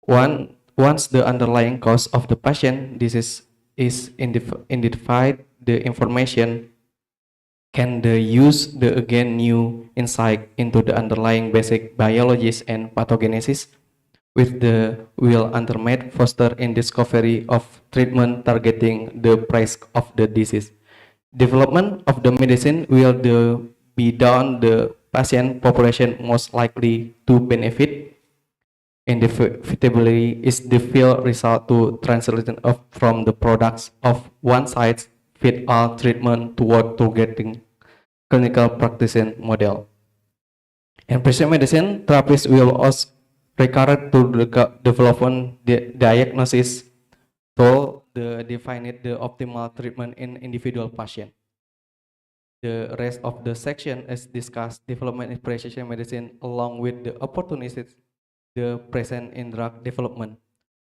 Once the underlying cause of the patient disease is identified, the information can the use the again new insight into the underlying basic biologies and pathogenesis with the will ultimate foster in discovery of treatment targeting the price of the disease. Development of the medicine will be done the patient population most likely to benefit. Inevitably is the field result to translation of from the products of one size fit all treatment toward targeting clinical practice model. In precision medicine, therapists will also recur to the development diagnosis to define the optimal treatment in individual patient. The rest of the section is discussed development in precision medicine along with the opportunities the present in drug development.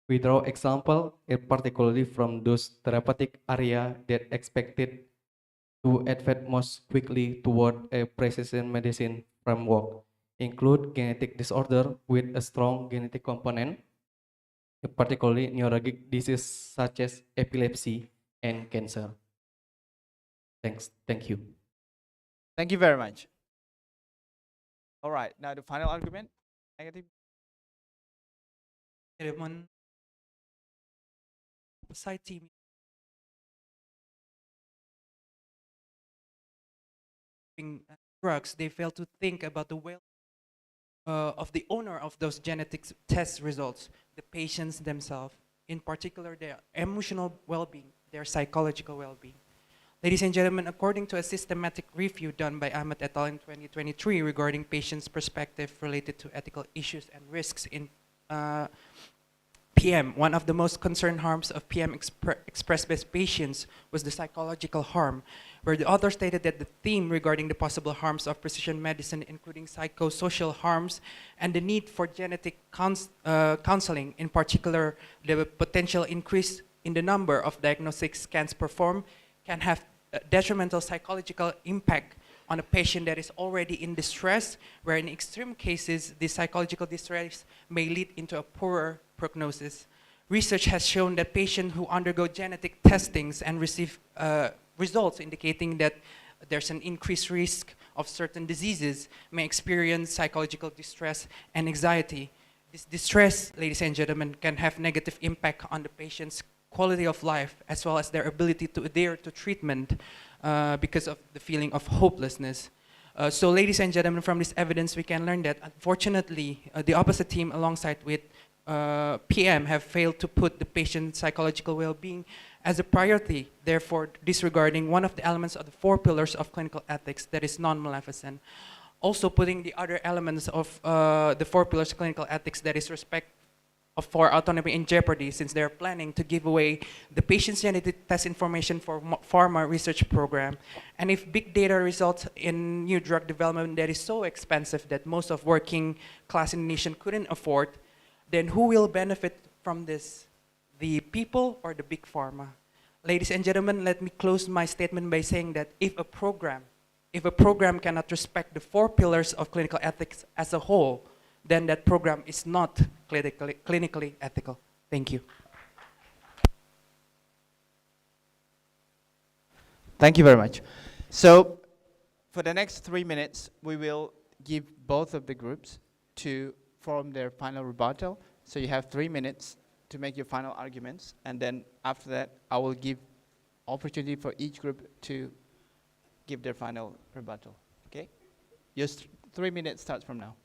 We draw example particularly from those therapeutic area that expected to advance most quickly toward a precision medicine framework, include genetic disorder with a strong genetic component, particularly neurologic diseases such as epilepsy and cancer. Thank you. Thank you very much. All right, now the final argument. Negative. Everyone, society drugs, they fail to think about the well of the owner of those genetics test results, the patients themselves, in particular their emotional well-being, their psychological well-being. Ladies and gentlemen, according to a systematic review done by Ahmed et al. In 2023 regarding patients' perspective related to ethical issues and risks in PM, one of the most concerned harms of PM expressed by patients was the psychological harm, where the author stated that the theme regarding the possible harms of precision medicine, including psychosocial harms and the need for genetic counseling, in particular the potential increase in the number of diagnostic scans performed, can have a detrimental psychological impact on a patient that is already in distress, where in extreme cases, the psychological distress may lead into a poorer prognosis. Research has shown that patients who undergo genetic testings and receive results indicating that there's an increased risk of certain diseases may experience psychological distress and anxiety. This distress, ladies and gentlemen, can have negative impact on the patient's quality of life as well as their ability to adhere to treatment because of the feeling of hopelessness. So ladies and gentlemen, from this evidence we can learn that unfortunately the opposite team alongside with PM have failed to put the patient's psychological well-being as a priority, therefore disregarding one of the elements of the 4 pillars of clinical ethics, that is non-maleficence. Also putting the other elements of the 4 pillars of clinical ethics, that is respect for autonomy in jeopardy, since they're planning to give away the patient's genetic test information for pharma research program. And if big data results in new drug development that is so expensive that most of working class in the nation couldn't afford, then who will benefit from this? The people or the big pharma? Ladies and gentlemen, let me close my statement by saying that if a program cannot respect the 4 pillars of clinical ethics as a whole, then that program is not clinically ethical. Thank you. Thank you very much. So for the next 3 minutes, we will give both of the groups to form their final rebuttal. So you have 3 minutes to make your final arguments, and then after that, I will give opportunity for each group to give their final rebuttal. Okay? Your 3 minutes starts from now.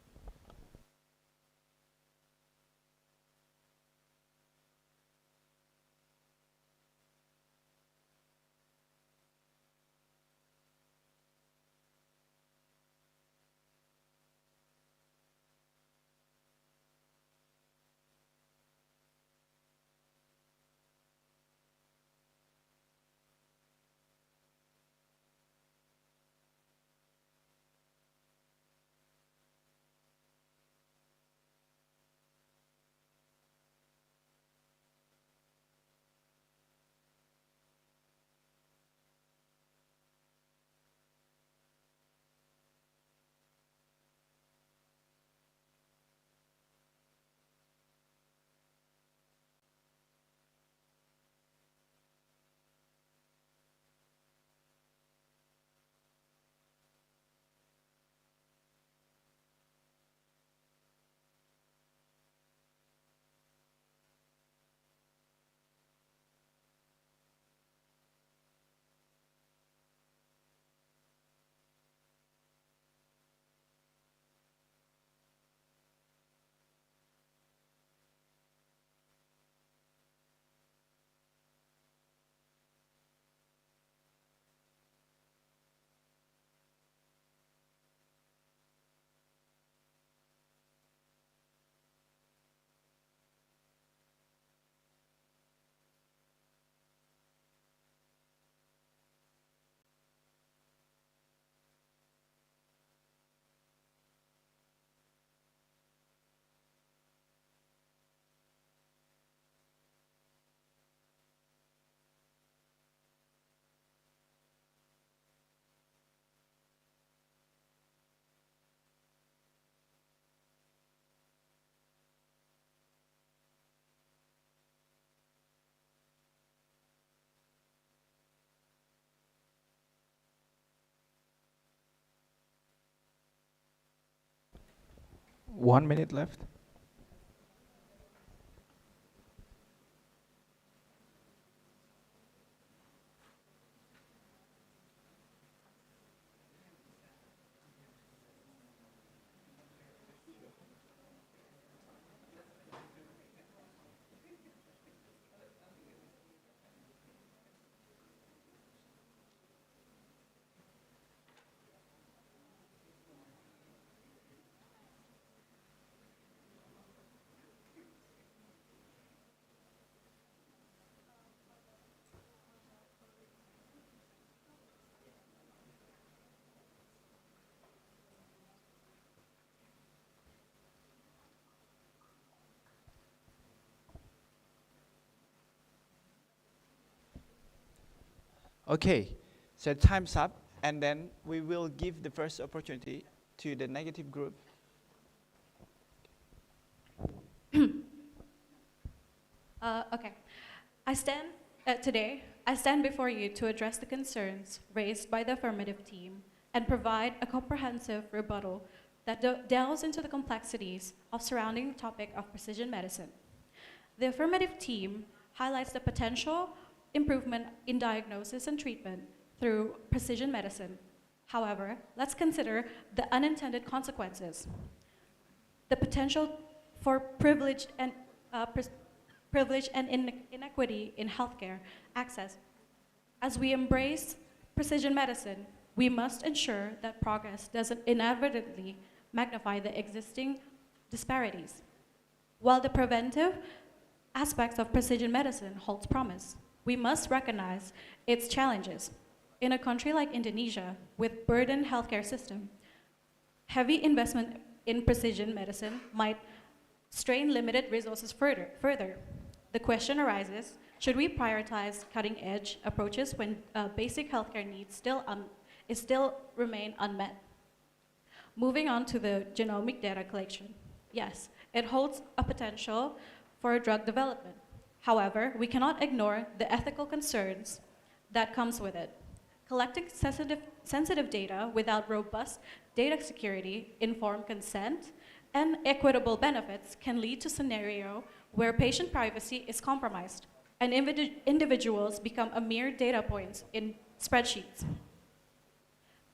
1 minute left. Okay, so time's up, and then we will give the first opportunity to the negative group. Okay. Today, I stand before you to address the concerns raised by the affirmative team and provide a comprehensive rebuttal that delves into the complexities of surrounding the topic of precision medicine. The affirmative team highlights the potential improvement in diagnosis and treatment through precision medicine. However, let's consider the unintended consequences. The potential for privilege and inequity in healthcare access. As we embrace precision medicine, we must ensure that progress doesn't inadvertently magnify the existing disparities. While the preventive aspects of precision medicine holds promise, we must recognize its challenges. In a country like Indonesia, with burdened healthcare system, heavy investment in precision medicine might strain limited resources further. The question arises, should we prioritize cutting-edge approaches when basic healthcare needs still remain unmet? Moving on to the genomic data collection. Yes, it holds a potential for drug development. However, we cannot ignore the ethical concerns that comes with it. Collecting sensitive data without robust data security, informed consent, and equitable benefits can lead to a scenario where patient privacy is compromised and individuals become a mere data points in spreadsheets.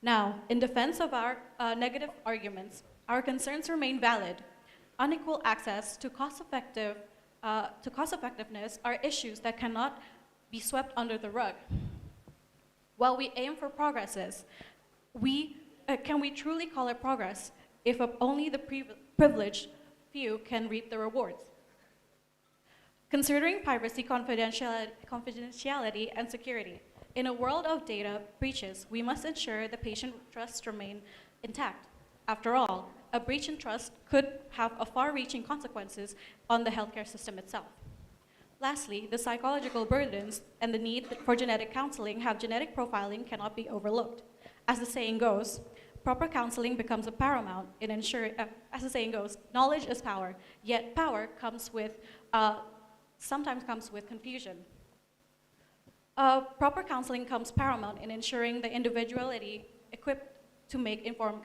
Now, in defense of our negative arguments, our concerns remain valid. Unequal access to cost-effectiveness are issues that cannot be swept under the rug. While we aim for progresses, can we truly call it progress if only the privileged few can reap the rewards? Considering privacy, confidentiality, and security, in a world of data breaches, we must ensure the patient trust remain intact. After all, a breach in trust could have far-reaching consequences on the healthcare system itself. Lastly, the psychological burdens and the need for genetic counseling genetic profiling cannot be overlooked. As the saying goes, proper counseling becomes paramount in ensuring, as the saying goes, knowledge is power, yet power sometimes comes with confusion. Proper counseling comes paramount in ensuring the individuality equipped to make informed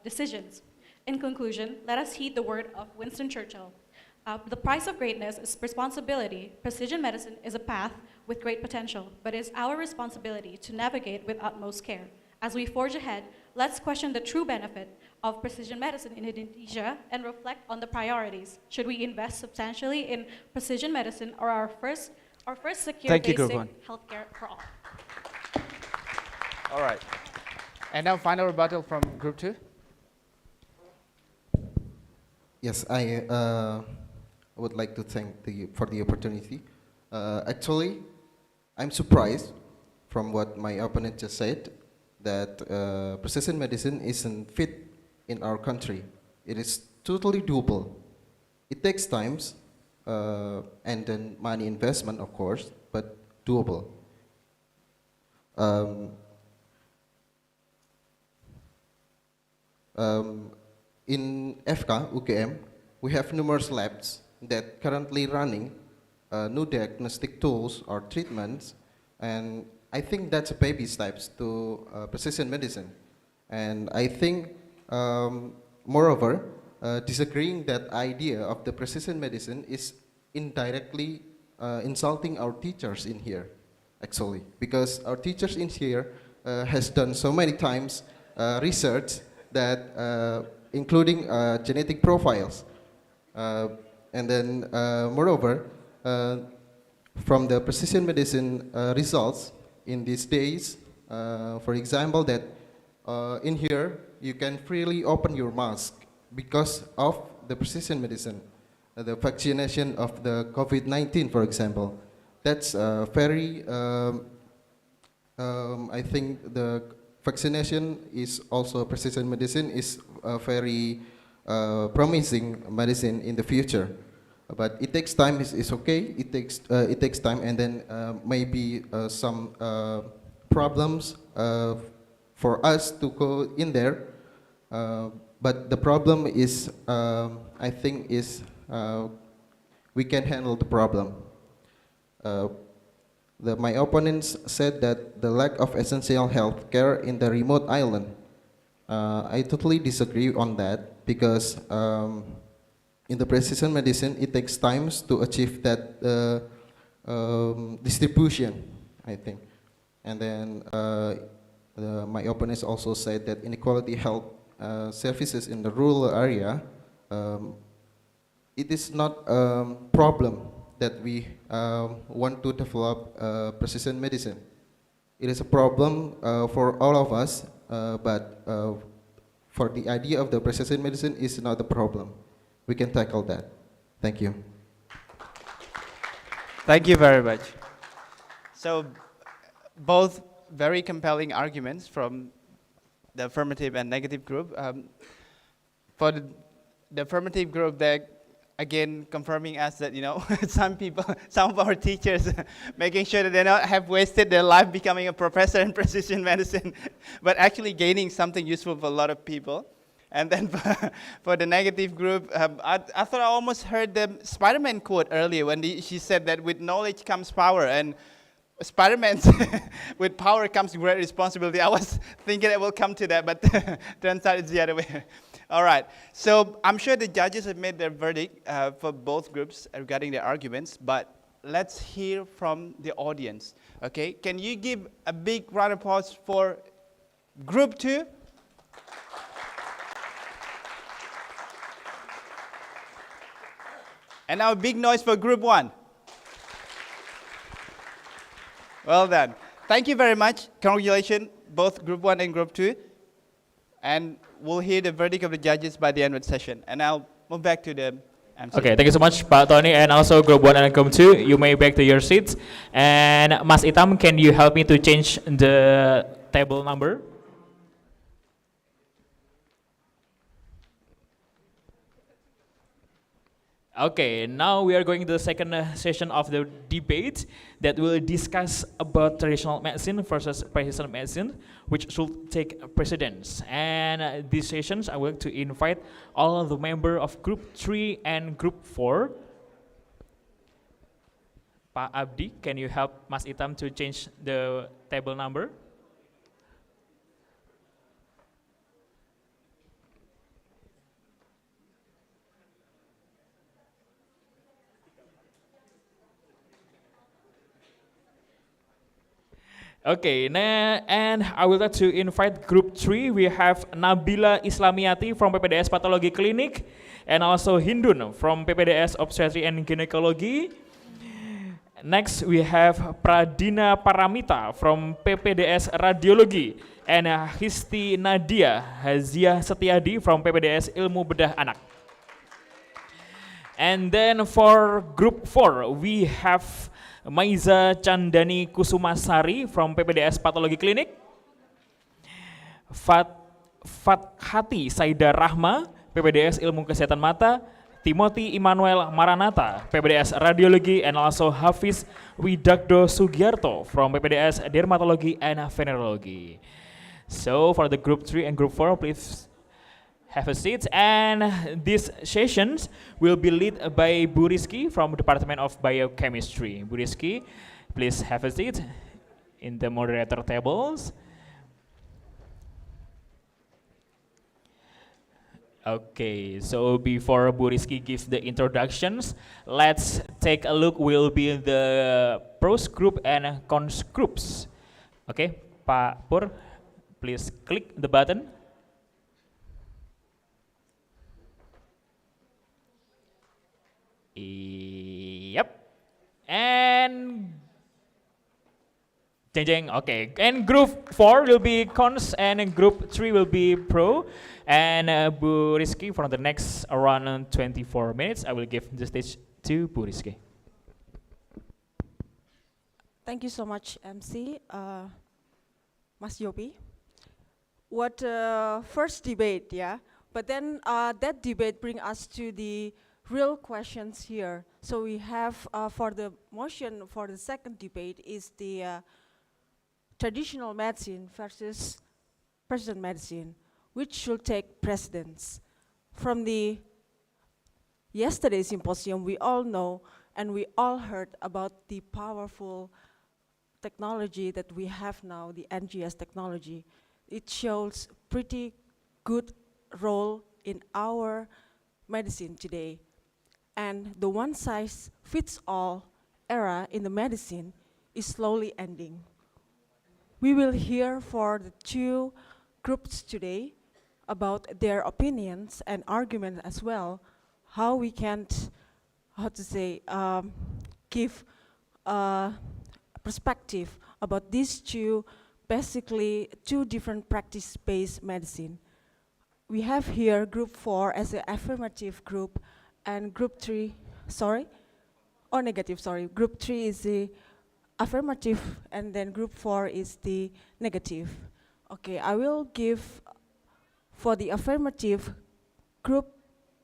decisions. In conclusion, let us heed the word of Winston Churchill. The price of greatness is responsibility. Precision medicine is a path with great potential, but it is our responsibility to navigate with utmost care. As we forge ahead, let's question the true benefit of precision medicine in Indonesia and reflect on the priorities. Should we invest substantially in precision medicine or our first secure basic healthcare for all? All right. And now final rebuttal from group 2. Yes, I would like to thank for the opportunity. Actually, I'm surprised from what my opponent just said that precision medicine isn't fit in our country. It is totally doable. It takes time and then money investment, of course, but doable. In FK UGM, we have numerous labs that currently running new diagnostic tools or treatments, and I think that's a baby steps to precision medicine. And I think, moreover, disagreeing that idea of the precision medicine is indirectly insulting our teachers in here, actually, because our teachers in here has done so many times research that including genetic profiles, and then moreover, from the precision medicine results in these days, for example, that in here you can freely open your mask because of the precision medicine, the vaccination of the COVID-19, for example. That's very, I think the vaccination is also precision medicine is a very promising medicine in the future. But it takes time. It's okay. It takes time, and then maybe some problems for us to go in there. But the problem is, I think, is we can handle the problem. My opponents said that the lack of essential health care in the remote island. I totally disagree on that, because in the precision medicine, it takes times to achieve that distribution, I think. And then my opponents also said that inequality health services in the rural area, it is not a problem that we want to develop precision medicine. It is a problem for all of us, but for the idea of the precision medicine is not a problem. We can tackle that. Thank you. Thank you very much. So, both very compelling arguments from the affirmative and negative group. For the affirmative group, they're again confirming us that, you know, some of our teachers making sure that they not have wasted their life becoming a professor in precision medicine, but actually gaining something useful for a lot of people. And then for the negative group, I thought I almost heard the Spider-Man quote earlier when she said that with knowledge comes power, and Spider-Man with power comes great responsibility. I was thinking it will come to that, but turns out it's the other way. All right, so I'm sure the judges have made their verdict for both groups regarding their arguments, but let's hear from the audience, okay? Can you give a big round of applause for Group 2? And now a big noise for Group 1. Well done. Thank you very much. Congratulations, both Group 1 and Group 2. And we'll hear the verdict of the judges by the end of the session. And I'll move back to the MC. Okay, thank you so much, Pak Tony, and also Group 1 and Group 2. You may back to your seats. And Mas Itam, can you help me to change the table number? Okay, now we are going to the second session of the debate that will discuss about traditional medicine versus precision medicine, which should take precedence. And these sessions, I would like to invite all of the members of Group 3 and Group 4. Pak Abdi, can you help Mas Itam to change the table number? Okay, and I would like to invite Group 3. We have Nabila Islamiati from PPDS Pathology Clinic, and also Hindun from PPDS Obstetrics and Gynecology. Next, we have Pradina Paramita from PPDS Radiologi, and Histi Nadia Hazia Setiadi from PPDS Ilmu Bedah Anak. And then for Group 4, we have Maiza Chandani Kusumasari from PPDS Pathology Clinic, Fathati Saida Rahma, PPDS Ilmu Kesehatan Mata, Timothy Immanuel Maranata, PPDS Radiologi, and also Hafiz Widagdo Sugiarto from PPDS Dermatology and Venerology. So for the Group 3 and Group 4, please have a seat, and these sessions will be led by Bu Rizky from Department of Biochemistry. Bu Rizky, please have a seat in the moderator tables. Okay, so before Bu Rizky gives the introductions, let's take a look. Will be the pros group and cons groups. Okay, Pak Pur, please click the button. Yep, and jeng jeng. Okay, and group 4 will be cons, and group 3 will be pro. And Bu Rizky, for the next around 24 minutes, I will give the stage to Bu Rizky. Thank you so much, MC, Mas Yopi. What first debate, yeah? But then that debate bring us to the real questions here. So we have for the motion for the second debate is the traditional medicine versus precision medicine, which should take precedence. From the yesterday's symposium, we all know and we all heard about the powerful technology that we have now, the NGS technology. It shows pretty good role in our medicine today. And the one-size-fits-all era in the medicine is slowly ending. We will hear for the two groups today about their opinions and arguments as well, how we can, give perspective about these two, basically two different practice-based medicine. We have here group 4 as an affirmative group, and group 3, group 3 is the affirmative, and then group 4 is the negative. Okay, I will give for the affirmative group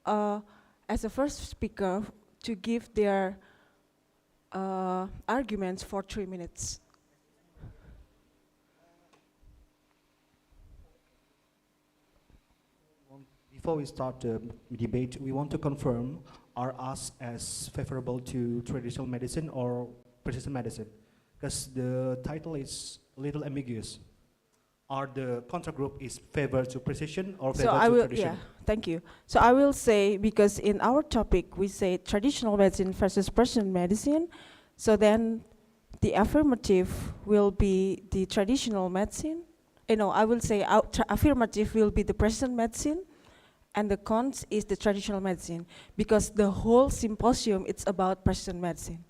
as a first speaker to give their arguments for 3 minutes. Before we start the debate, we want to confirm, are us as favorable to traditional medicine or precision medicine? Because the title is a little ambiguous. Are the contra group is favor to precision or favor to tradition? Yeah, thank you. So I will say, because in our topic we say traditional medicine versus precision medicine, so then the affirmative will be the traditional medicine. I will say affirmative will be the precision medicine, and the cons is the traditional medicine, because the whole symposium it's about precision medicine.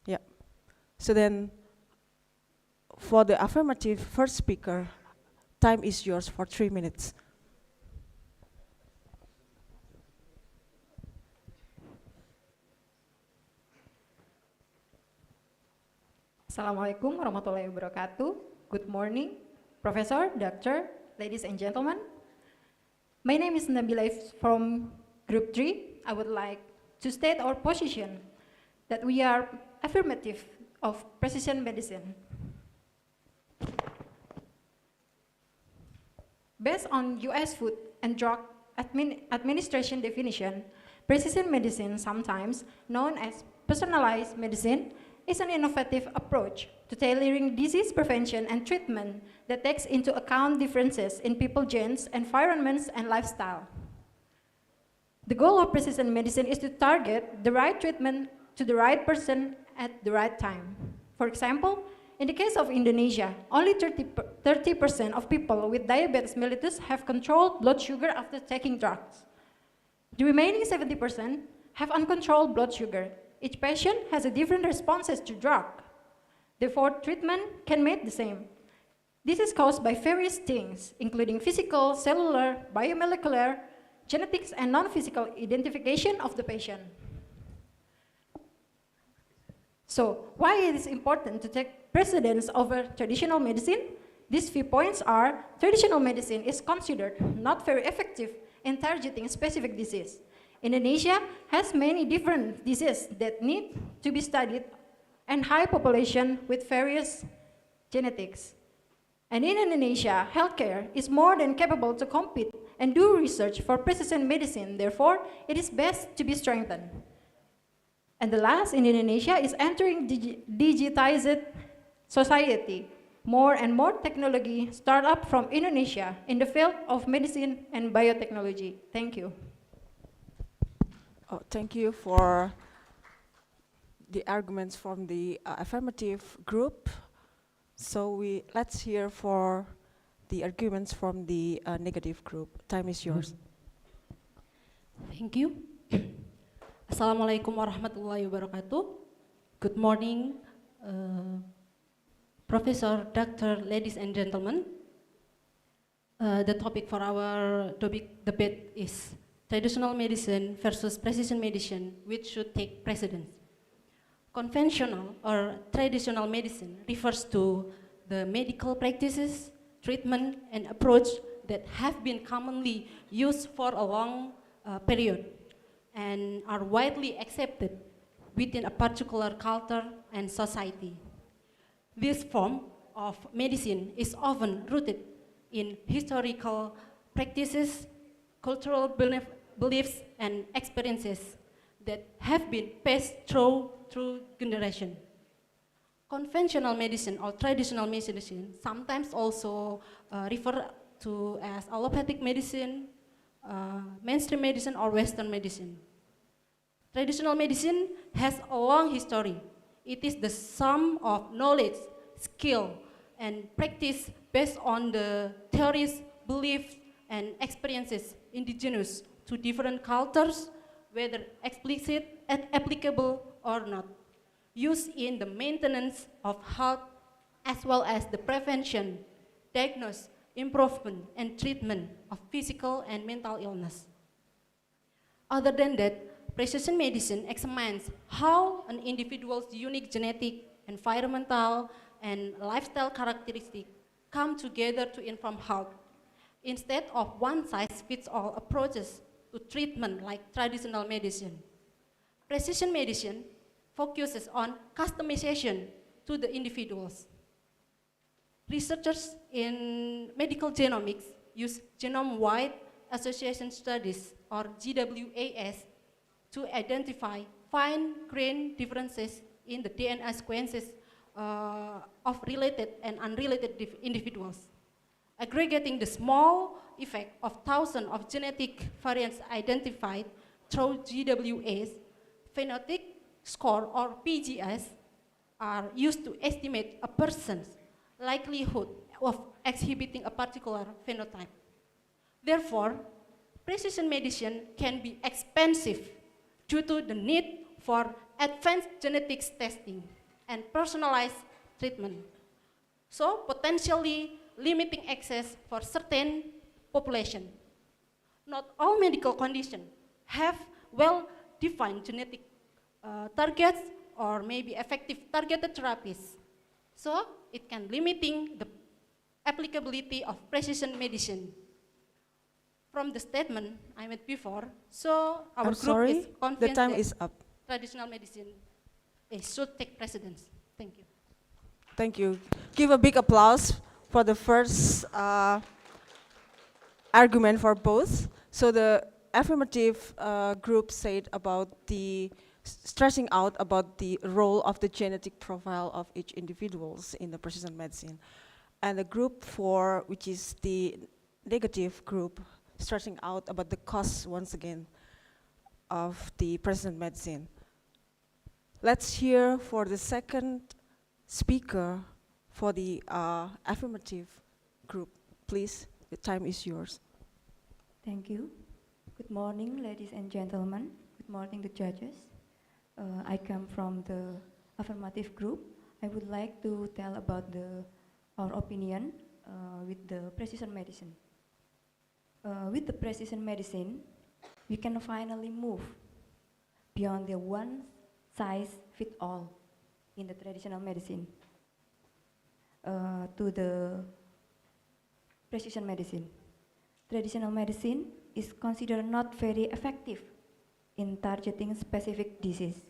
Yeah. So then, for the affirmative first speaker, time is yours for 3 minutes. Assalamualaikum warahmatullahi wabarakatuh. Good morning, Professor, Doctor, ladies and gentlemen. My name is Nabila from Group 3. I would like to state our position that we are affirmative of precision medicine. Based on US Food and Drug Administration definition, precision medicine, sometimes known as personalized medicine, is an innovative approach to tailoring disease prevention and treatment that takes into account differences in people's genes, environments, and lifestyle. The goal of precision medicine is to target the right treatment to the right person at the right time. For example, in the case of Indonesia, only 30% of people with diabetes mellitus have controlled blood sugar after taking drugs. The remaining 70% have uncontrolled blood sugar. Each patient has a different responses to drug. Therefore, treatment can be the same. This is caused by various things, including physical, cellular, biomolecular, genetics, and non-physical identification of the patient. So, why it is important to take precedence over traditional medicine? These few points are: traditional medicine is considered not very effective in targeting specific disease. Indonesia has many different diseases that need to be studied and high population with various genetics. And in Indonesia, healthcare is more than capable to compete and do research for precision medicine. Therefore, it is best to be strengthened. And the last in Indonesia is entering digitized society. more and more technology startup from Indonesia in the field of medicine and biotechnology. Thank you. Oh, thank you for the arguments from the affirmative group. So let's hear for the arguments from the negative group. Time is yours. Thank you. Assalamualaikum warahmatullahi wabarakatuh. Good morning, Professor, Doctor, ladies and gentlemen. The topic for our debate is traditional medicine versus precision medicine, which should take precedence. Conventional or traditional medicine refers to the medical practices, treatment, and approach that have been commonly used for a long period and are widely accepted within a particular culture and society. This form of medicine is often rooted in historical practices, cultural beliefs, and experiences that have been passed through generation. Conventional medicine or traditional medicine, sometimes also referred to as allopathic medicine, mainstream medicine, or Western medicine. Traditional medicine has a long history. It is the sum of knowledge, skill, and practice based on the theories, beliefs, and experiences indigenous to different cultures, whether explicit and applicable or not, used in the maintenance of health as well as the prevention, diagnosis, improvement, and treatment of physical and mental illness. Other than that, precision medicine examines how an individual's unique genetic, environmental, and lifestyle characteristics come together to inform health, instead of one-size-fits-all approaches to treatment like traditional medicine. Precision medicine focuses on customization to the individuals. Researchers in medical genomics use genome-wide association studies, or GWAS, to identify fine-grained differences in the DNA sequences of related and unrelated individuals. Aggregating the small effect of thousands of genetic variants identified through GWAS, phenotypic score, or PGS, are used to estimate a person's likelihood of exhibiting a particular phenotype. Therefore, precision medicine can be expensive due to the need for advanced genetics testing and personalized treatment, so potentially limiting access for certain population. Not all medical conditions have well-defined genetic targets or maybe effective targeted therapies, so it can limiting the applicability of precision medicine. From the statement I made before, so our I'm group sorry, is the convinced time that is up. traditional medicine should take precedence. Thank you. Thank you. Give a big applause for the first argument for both. So the affirmative group said about the stressing out about the role of the genetic profile of each individuals in the precision medicine. And the group four, which is the negative group, stressing out about the costs once again of the precision medicine. Let's hear for the second speaker for the affirmative group. Please, the time is yours. Thank you. Good morning, ladies and gentlemen. Good morning, the judges. I come from the affirmative group. I would like to tell about our opinion with the precision medicine. With the precision medicine, we can finally move beyond the one-size-fits-all in the traditional medicine to the precision medicine. Traditional medicine is considered not very effective in targeting specific disease.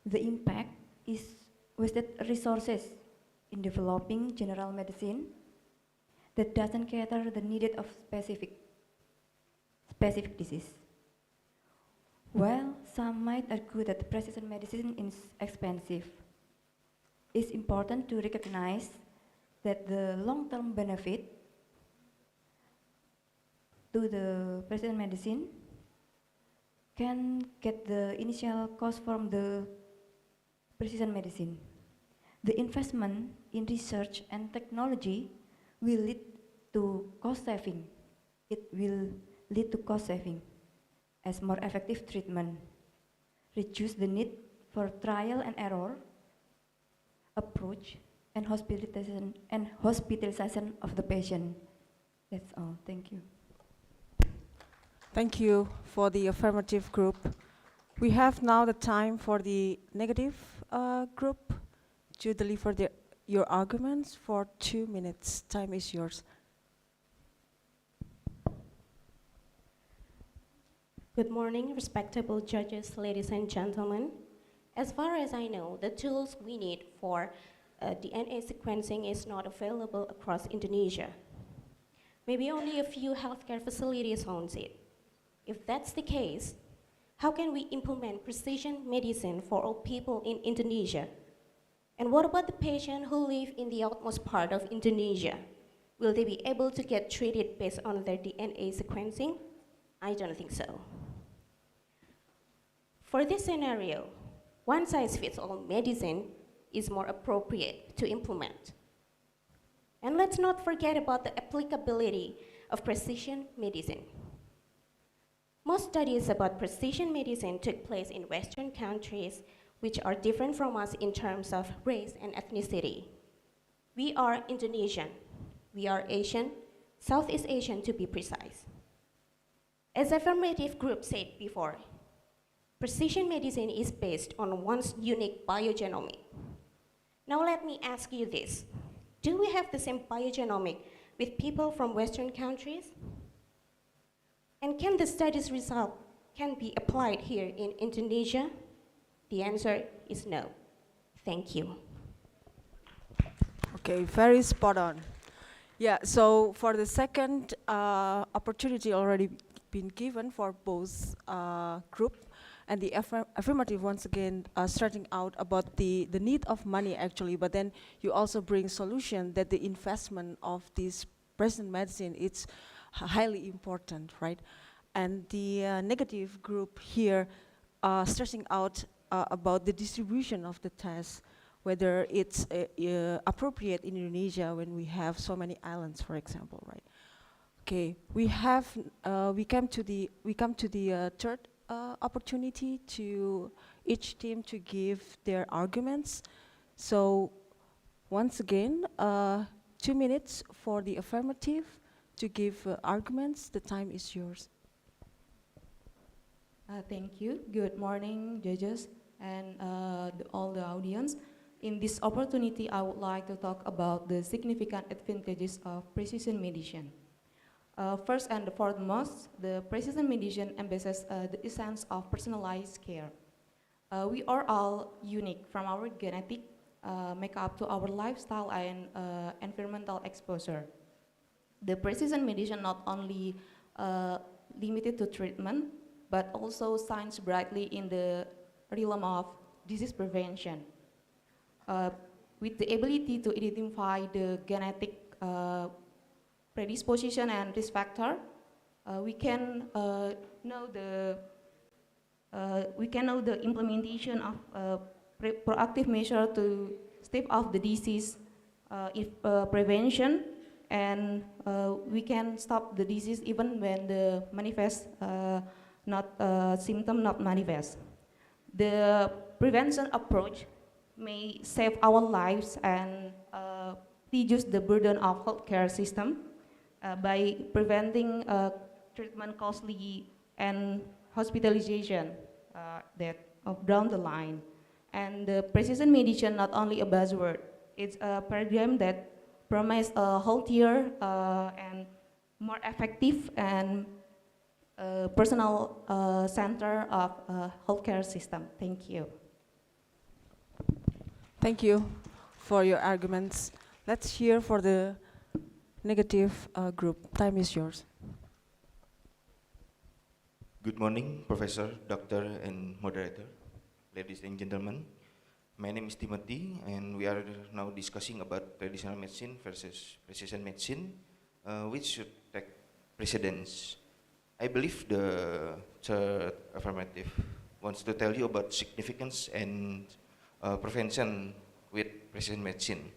The impact is wasted resources in developing general medicine that doesn't cater the needed of specific disease. While some might argue that precision medicine is expensive, it's important to recognize that the long-term benefit to the precision medicine can get the initial cost from the precision medicine. The investment in research and technology will lead to cost saving. It will lead to cost saving as more effective treatment, reduce the need for trial and error approach and hospitalization of the patient. That's all. Thank you. Thank you for the affirmative group. We have now the time for the negative group to deliver your arguments for 2 minutes. Time is yours. Good morning, respectable judges, ladies and gentlemen. As far as I know, the tools we need for DNA sequencing is not available across Indonesia. Maybe only a few healthcare facilities owns it. If that's the case, how can we implement precision medicine for all people in Indonesia? And what about the patients who live in the outmost part of Indonesia? Will they be able to get treated based on their DNA sequencing? I don't think so. For this scenario, one-size-fits-all medicine is more appropriate to implement. And let's not forget about the applicability of precision medicine. Most studies about precision medicine took place in Western countries, which are different from us in terms of race and ethnicity. We are Indonesian. We are Asian, Southeast Asian to be precise. As affirmative group said before, precision medicine is based on one's unique biogenomic. Now let me ask you this. Do we have the same biogenomic with people from Western countries? And can the study's result can be applied here in Indonesia? The answer is no. Thank you. Okay, very spot on. Yeah, so for the second opportunity already been given for both group, and the affirmative once again starting out about the need of money actually, but then you also bring solution that the investment of this precision medicine it's highly important, right? And the negative group here stressing out about the distribution of the tests, whether it's appropriate in Indonesia when we have so many islands, for example, right? Okay, we come to the third opportunity to each team to give their arguments. So once again, 2 minutes for the affirmative to give arguments. The time is yours. Thank you. Good morning, judges and all the audience. In this opportunity, I would like to talk about the significant advantages of precision medicine. First and foremost, the precision medicine embraces the essence of personalized care. We are all unique from our genetic makeup to our lifestyle and environmental exposure. The precision medicine not only limited to treatment, but also shines brightly in the realm of disease prevention. With the ability to identify the genetic predisposition and risk factor, we can know the implementation of proactive measure to stave off the disease, if prevention, and we can stop the disease even when the symptom not manifest. The prevention approach may save our lives and reduce the burden of healthcare system by preventing treatment costly and hospitalization down the line. And the precision medicine not only a buzzword, it's a paradigm that promises a healthier and more effective and personal center of healthcare system. Thank you. Thank you for your arguments. Let's hear for the negative group. Time is yours. Good morning, Professor, Doctor, and Moderator, ladies and gentlemen. My name is Timothy, and we are now discussing about traditional medicine versus precision medicine, which should take precedence. I believe the third affirmative wants to tell you about significance and prevention with precision medicine.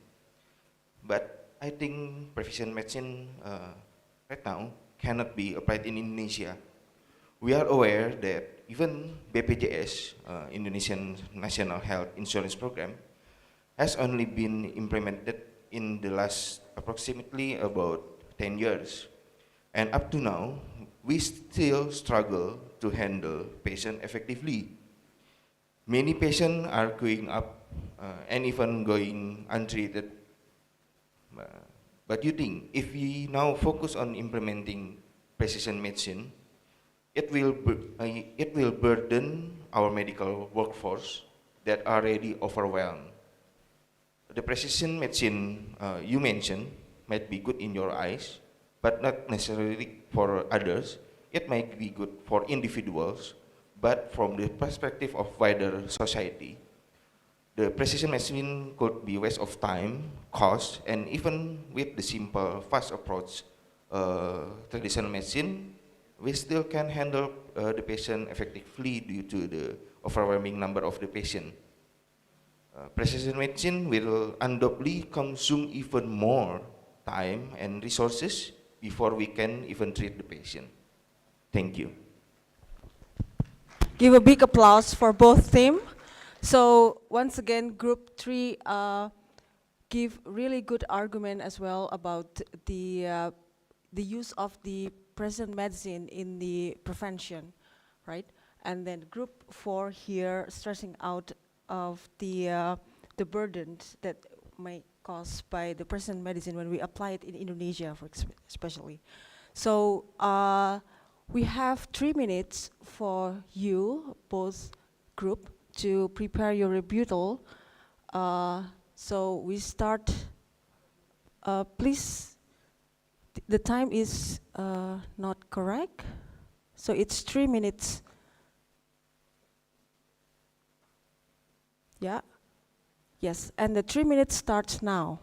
But I think precision medicine right now cannot be applied in Indonesia. We are aware that even BPJS, Indonesian National Health Insurance Program, has only been implemented in the last approximately about 10 years. And up to now, we still struggle to handle patients effectively. Many patients are going up and even going untreated. But you think if we now focus on implementing precision medicine, it will burden our medical workforce that are already overwhelmed. The precision medicine you mentioned might be good in your eyes, but not necessarily for others. It might be good for individuals, but from the perspective of wider society, the precision medicine could be waste of time, cost, and even with the simple, fast approach, traditional medicine, we still can handle the patient effectively due to the overwhelming number of the patient. Precision medicine will undoubtedly consume even more time and resources before we can even treat the patient. Thank you. Give a big applause for both team. So once again, group 3 give really good argument as well about the use of the precision medicine in the prevention, right? And then group 4 here stressing out of the burdens that may caused by the precision medicine when we apply it in Indonesia, for especially. So we have 3 minutes for you, both group, to prepare your rebuttal. So we start, please, the time is not correct. So it's 3 minutes. Yeah. Yes, and the 3 minutes starts now.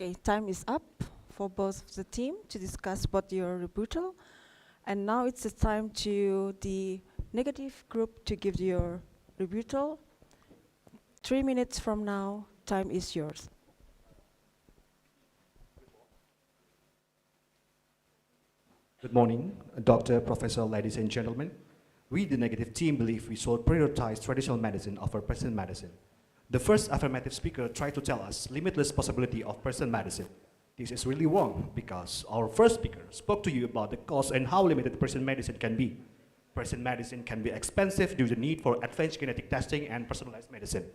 Okay, time is up for both of the team to discuss about your rebuttal. And now it's the time to the negative group to give your rebuttal. 3 minutes from now, time is yours. Good morning, Doctor, Professor, ladies and gentlemen. We, the negative team, believe we should prioritize traditional medicine over precision medicine. The first affirmative speaker tried to tell us limitless possibility of precision medicine. This is really wrong because our first speaker spoke to you about the cost and how limited precision medicine can be. Precision medicine can be expensive due to the need for advanced genetic testing and personalized medicine,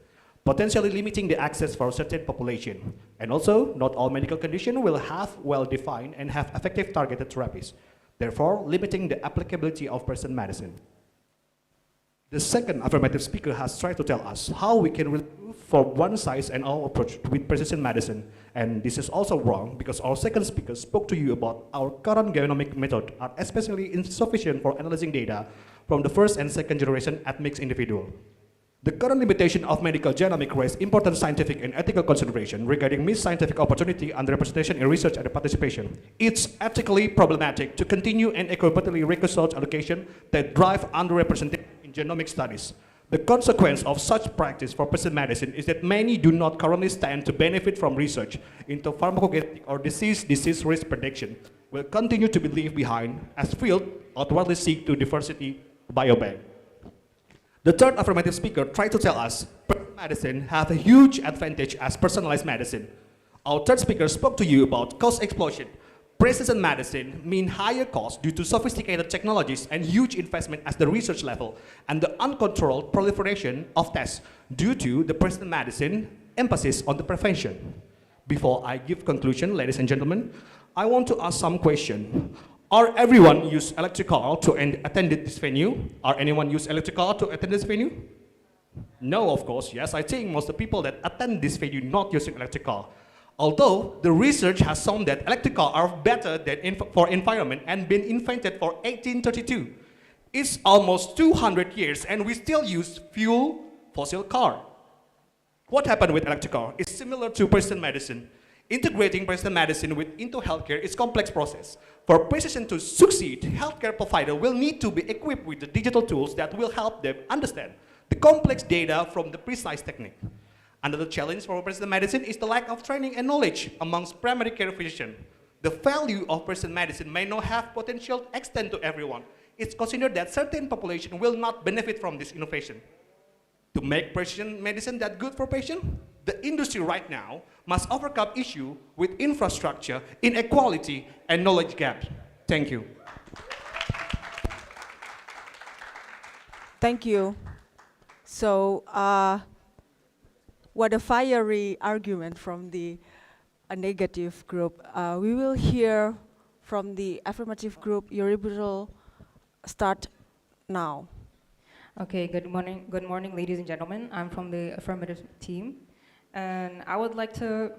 potentially limiting the access for a certain population. And also, not all medical conditions will have well-defined and have effective targeted therapies, therefore limiting the applicability of precision medicine. The second affirmative speaker has tried to tell us how we can remove from one size and all approach with precision medicine. And this is also wrong because our second speaker spoke to you about our current genomic method are especially insufficient for analyzing data from the first and second generation at mixed individual. The current limitation of medical genomics raise important scientific and ethical consideration regarding missed scientific opportunity and representation in research and participation. It's ethically problematic to continue and equitably resource allocation that drive underrepresentation in genomic studies. The consequence of such practice for precision medicine is that many do not currently stand to benefit from research into pharmacogenetic or disease risk prediction will continue to be left behind as field outwardly seek to diversity biobank. The third affirmative speaker tried to tell us precision medicine has a huge advantage as personalized medicine. Our third speaker spoke to you about cost explosion. Precision medicine means higher costs due to sophisticated technologies and huge investment at the research level and the uncontrolled proliferation of tests due to the precision medicine emphasis on the prevention. Before I give conclusion, ladies and gentlemen, I want to ask some question. Are everyone use electric car to attend this venue? Are anyone use electric car to attend this venue? No, of course, yes. I think most of the people that attend this venue not using electric car. Although the research has shown that electric cars are better than for environment and been invented for 1832. It's almost 200 years and we still use fuel fossil car. What happened with electric car is similar to precision medicine. Integrating precision medicine into healthcare is a complex process. For precision to succeed, healthcare provider will need to be equipped with the digital tools that will help them understand the complex data from the precise technique. Another challenge for precision medicine is the lack of training and knowledge amongst primary care physicians. The value of precision medicine may not have potential extend to everyone. It's considered that certain population will not benefit from this innovation. To make precision medicine that good for patients, the industry right now must overcome issue with infrastructure, inequality, and knowledge gap. Thank you. Thank you. So, what a fiery argument from the negative group. We will hear from the affirmative group. Your rebuttal start now. Okay, good morning, ladies and gentlemen. I'm from the affirmative team. And I would like to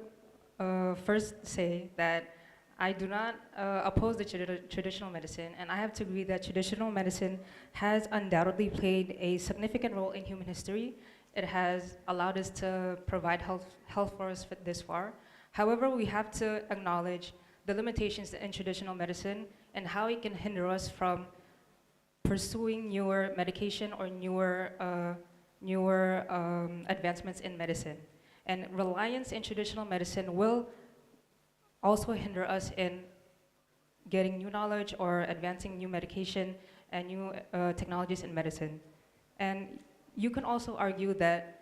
first say that I do not oppose the traditional medicine, and I have to agree that traditional medicine has undoubtedly played a significant role in human history. It has allowed us to provide health for us this far. However, we have to acknowledge the limitations in traditional medicine and how it can hinder us from pursuing newer medication or newer advancements in medicine. And reliance in traditional medicine will also hinder us in getting new knowledge or advancing new medication and new technologies in medicine. And you can also argue that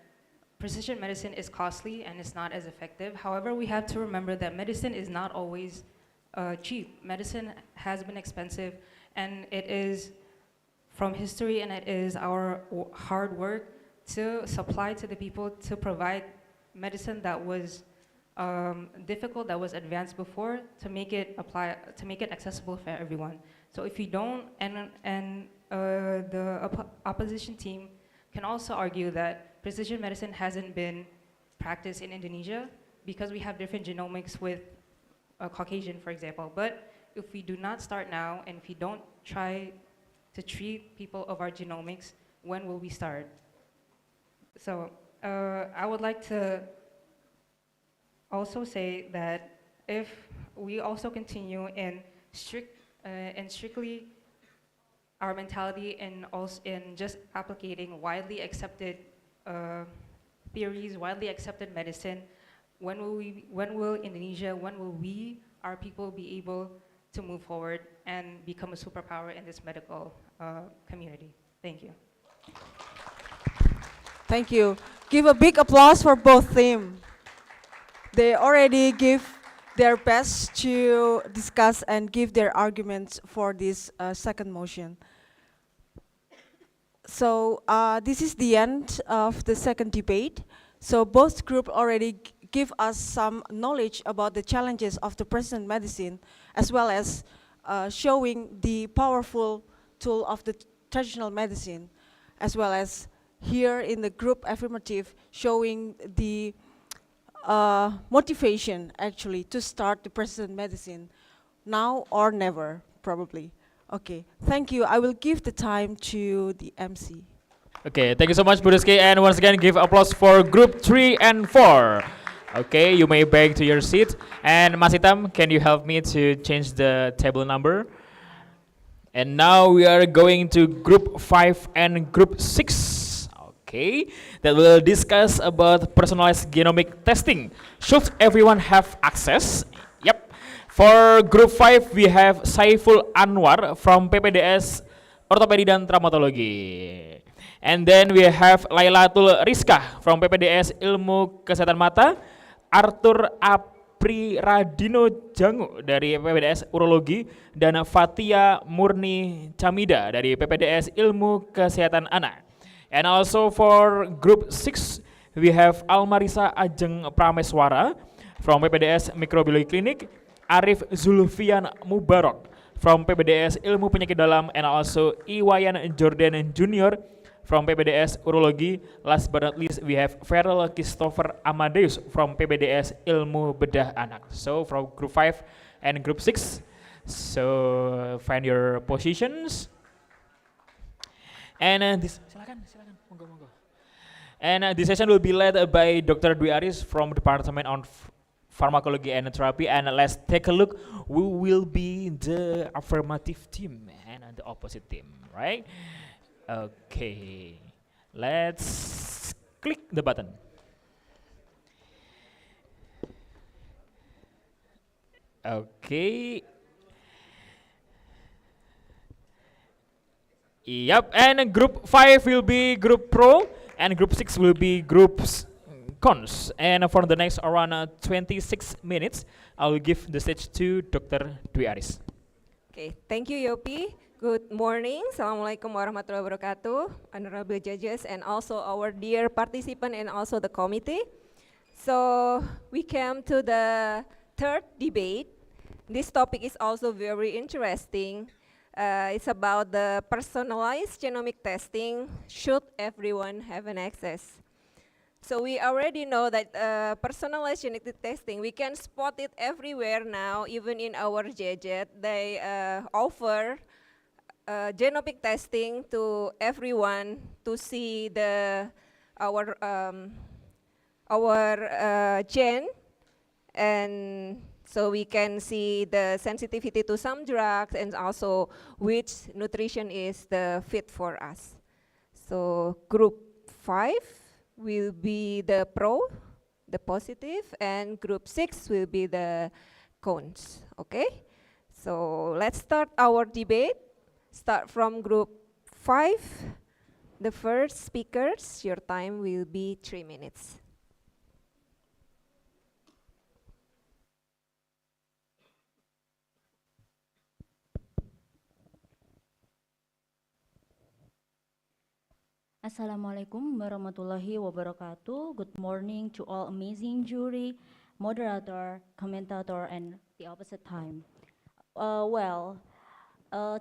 precision medicine is costly and it's not as effective. However, we have to remember that medicine is not always cheap. Medicine has been expensive, and it is from history, and it is our hard work to supply to the people to provide medicine that was difficult, that was advanced before, to make it accessible for everyone. So if you don't, and the opposition team can also argue that precision medicine hasn't been practiced in Indonesia because we have different genomics with Caucasian, for example. But if we do not start now, and if we don't try to treat people of our genomics, when will we start? So I would like to also say that if we also continue in strictly our mentality and also in just applying widely accepted theories, widely accepted medicine, when will Indonesia, when will we, our people, be able to move forward and become a superpower in this medical community? Thank you. Thank you. Give a big applause for both team. They already give their best to discuss and give their arguments for this second motion. So this is the end of the second debate. So both groups already give us some knowledge about the challenges of the precision medicine, as well as showing the powerful tool of the traditional medicine, as well as here in the group affirmative showing the motivation actually to start the precision medicine now or never, probably. Okay, thank you. I will give the time to the MC. Okay, thank you so much, Bu Rizky. And once again, give applause for group 3 and 4. Okay, you may back to your seat. And Mas Hitam, can you help me to change the table number? And now we are going to group 5 and group 6. Okay, that will discuss about personalized genomic testing. Should everyone have access? Yep. For group 5, we have Saiful Anwar from PPDS Ortopedi dan Traumatologi. And then we have Lailatul Rizka from PPDS Ilmu Kesehatan Mata, Arthur Apriradino Jangu dari PPDS Urologi, dan Fatia Murni Camida dari PPDS Ilmu Kesehatan Anak. And also for group 6, we have Almarisa Ajeng Prameswara from PPDS Mikrobiologi Klinik, Arif Zulfian Mubarok from PPDS Ilmu Penyakit Dalam, and also Iwayan Jordan Junior from PPDS Urologi. Last but not least, we have Feral Christopher Amadeus from PPDS Ilmu Bedah Anak. So from group 5 and group 6, so find your positions. And silakan, monggo. And this session will be led by Dr. Dwi Aris from Department on Pharmacology and Therapy. And let's take a look who will be the affirmative team and the opposite team, right? Okay, let's click the button. Okay. Yep, and group 5 will be group pro, and group 6 will be groups cons. And for the next around 26 minutes, I will give the stage to Dr. Dwi Aris. Okay, thank you, Yopi. Good morning. Assalamualaikum warahmatullahi wabarakatuh, honorable judges, and also our dear participant and also the committee. So we came to the third debate. This topic is also very interesting. It's about the personalized genomic testing. Should everyone have an access? So we already know that personalized genetic testing, we can spot it everywhere now, even in our gadget. They offer genomic testing to everyone to see our gene, and so we can see the sensitivity to some drugs and also which nutrition is the fit for us. So group 5 will be the pro, the positive, and group 6 will be the cons, okay? So let's start our debate. Start from group 5. The first speakers, your time will be 3 minutes. Assalamualaikum warahmatullahi wabarakatuh. Good morning to all amazing jury, moderator, commentator, and the opposite time.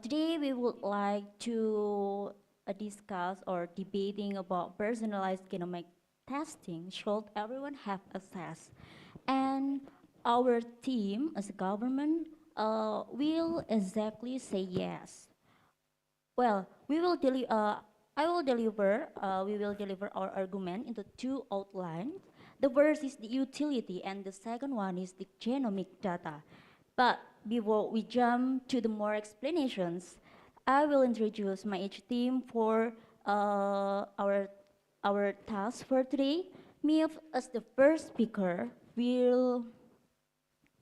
Today we would like to discuss or debating about personalized genomic testing. Should everyone have access? And our team as a government will exactly say yes. Well, we will we will deliver our argument into 2 outlines. The first is the utility, and the second one is the genomic data. But before we jump to the more explanations, I will introduce my each team for our task for today. Me as the first speaker will